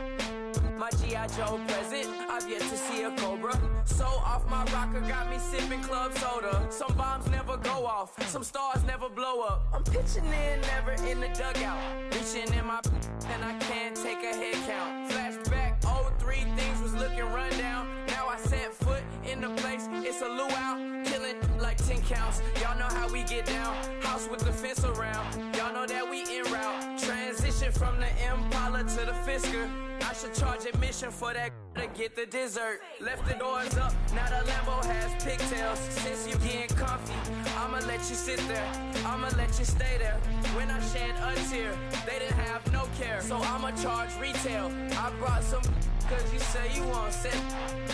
my G.I. Joe present. I've yet to see a Cobra. So off my rocker got me sipping club soda. Some bombs never go off, some stars never blow up. I'm pitching in, never in the dugout. Reaching in my and I can't take a head count. Flashback, 03, things was looking run down. Now I set foot in the place, it's a luau. Killing like 10 counts, y'all know how we get down. House with the fence around, y'all know that we en route. Transition from the Impala to the Fisker. I should charge admission for that to get the dessert. Left the doors up, now the Lambo has pigtails. Since you getting comfy, I'ma let you sit there, I'ma let you stay there. When I shed a tear, they didn't have no care, so I'ma charge retail. I brought some cause you say you want sick.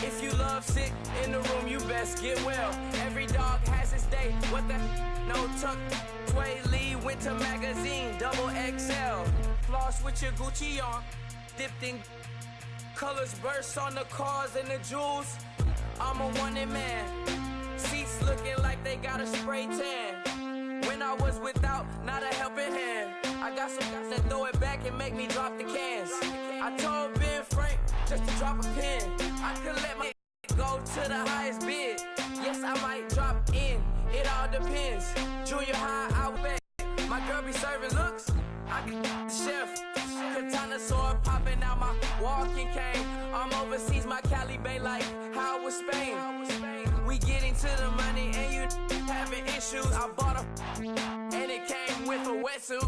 If you love sick in the room, you best get well. Every dog has its day, what the no tuck. Sway Lee, Winter Magazine, double XL. Floss with your Gucci on, dipped in colors burst on the cars and the jewels. I'm a wanted man, seats looking like they got a spray tan. When I was without, not a helping hand. I got some guys that throw it back and make me drop the cans. I told Ben Frank just to drop a pin. I could let my go to the highest bid. Yes, I might drop in, it all depends. Junior high, I bet. My girl be serving looks, I can the chef. Katana sword popping out my walking cane. I'm overseas, my Cali Bay like how it was Spain. We getting to the money and you having issues. I bought a and it came with a wetsuit.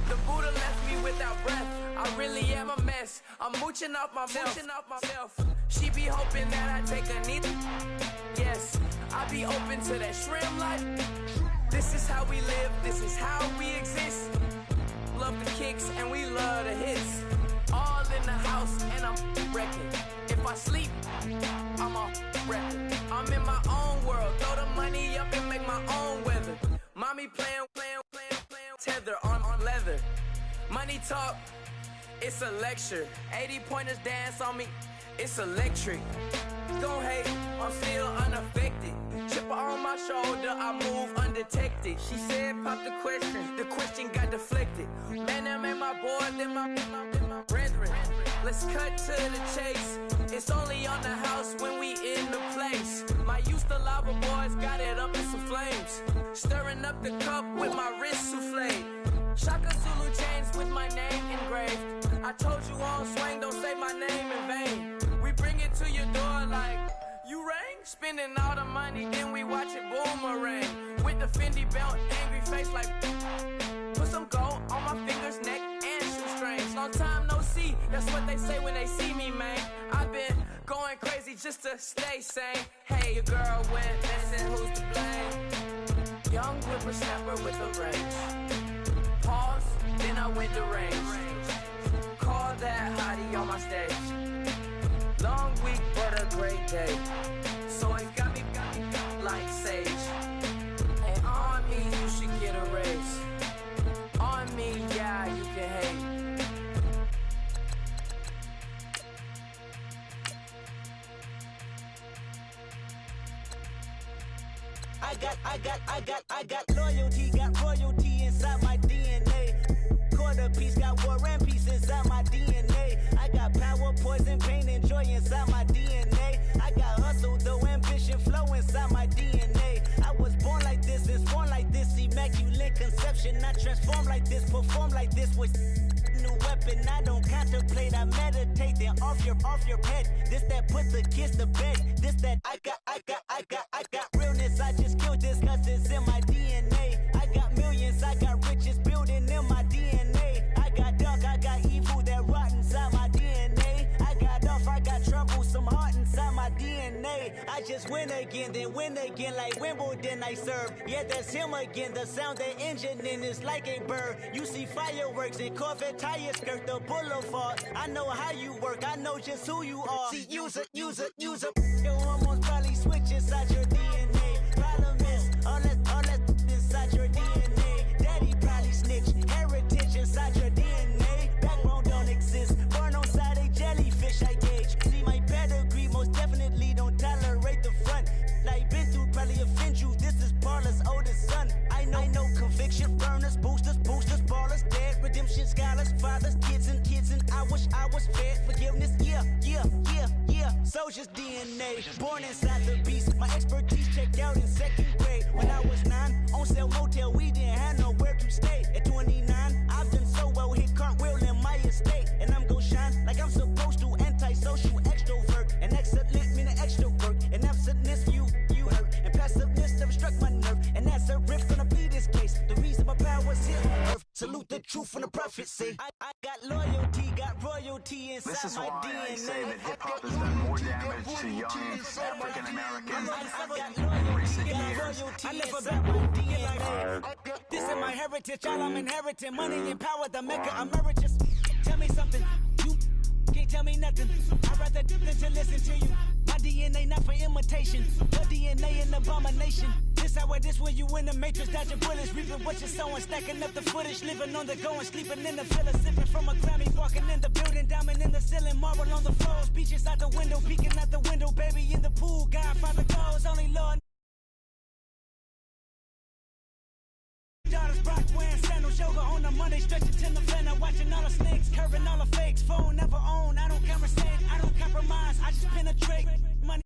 The Buddha left me without breath. I really am a mess. I'm mooching off myself. She be hoping that I take a knee. Yes, I be open to that shrimp life. This is how we live, this is how we exist. Love the kicks and we love the hits. All in the house and I'm wrecking. If I sleep, I'm a wrecking. I'm in my own world, throw the money up and make my own weather. Mommy playing, tether on leather. Money talk, it's a lecture. 80 pointers dance on me, it's electric. Don't hate, I'm still unaffected. Chipper on my shoulder, I move undetected. She said pop the question got deflected. Man, them ain't my boy, them my brethren. Let's cut to the chase. It's only on the house when we in the place. My used to lava boys got it up in some flames. Stirring up the cup with my wrist souffle. Shaka Zulu chains with my name engraved. I told you on swing, don't say my name in vain. We bring it to your door like, you rang? Spending all the money, then we watch it boomerang. With the Fendi belt, angry face like, put some gold on my fingers, neck, and shoestrings. Long time no see, that's what they say when they see me, man. I've been going crazy just to stay sane. Hey, your girl went missing, who's to blame? Young whippersnapper with a range. Pause, then I went to range. Call that hottie on my stage. Long week, but a great day. So it got me like sage. And on me, you should get a raise. On me, yeah, you can hate. I got loyalty, got royalty inside my DNA. Quarter piece, got war and peace inside my DNA. I got power, poison, pain, and joy inside my DNA. I got hustle, though ambition, flow inside my DNA. I was born like this, it's born like this, immaculate conception. I transform like this, perform like this with new weapon. I don't contemplate, I meditate. Then off your head. This that put the kids to bed. This that I got realness. I just killed this cause it's in my DNA. I got millions, I got riches building in my DNA. I got dark, I got evil that rot inside my DNA. I got off, I got trouble, some heart inside my DNA. I just win again, then win again like Wimbledon I serve. Yeah, that's him again. The sound the engine in is like a bird. You see fireworks and Corvette tires skirt the boulevard. I know how you work, I know just who you are. See, use a. Your hormones probably switch inside your DNA. Problem is, all that inside your DNA. Daddy probably snitch, heritage inside your DNA. Backbone don't exist, born on side a jellyfish I gauge. See my pedigree, most definitely don't tolerate the front. Like been through probably offend you, this is Parler's oldest son. I know conviction, burners, boosters, ballers, dead, redemption, scholars, fathers, kids and I wish I was fed. Forgiveness, yeah. Soldier's DNA, born inside the beast. My expertise checked out in 2nd grade. When I was 9, on sale motel, we didn't have nowhere to stay. At 29, I've done so well, hit cartwheel in my estate. And I'm gon' shine like I'm supposed to, antisocial extrovert. And excellent meaning extra work. And absentness, you hurt. And passiveness never struck my nerve. And that's a riff gonna be this case. The reason my power's here on earth. Salute the truth from the prophecy. I got loyalty, got royalty inside this is my why DNA. I say that hip-hop has done more damage to young African Americans in recent years. I live about my DNA. This is my heritage, all I'm inheriting. Money and power, the maker emeritus. Tell me something, you can't tell me nothing. I'd rather than to listen to you. My DNA not for imitation. Your DNA an abomination. This how this when you in the matrix, dodging bullets, reaping what you're sowing, stacking up the footage, living on the go and sleeping in the villa, sipping from a Grammy, walking in the building, diamond in the ceiling, marble on the floors, beaches out the window, peeking out the window, baby in the pool, Godfather goes, only Lord. Daughters rock wearing sandals, yoga on a Monday, stretching till November, watching all the snakes, curving all the fakes, phone never own, I don't conversate, I don't compromise, I just penetrate, money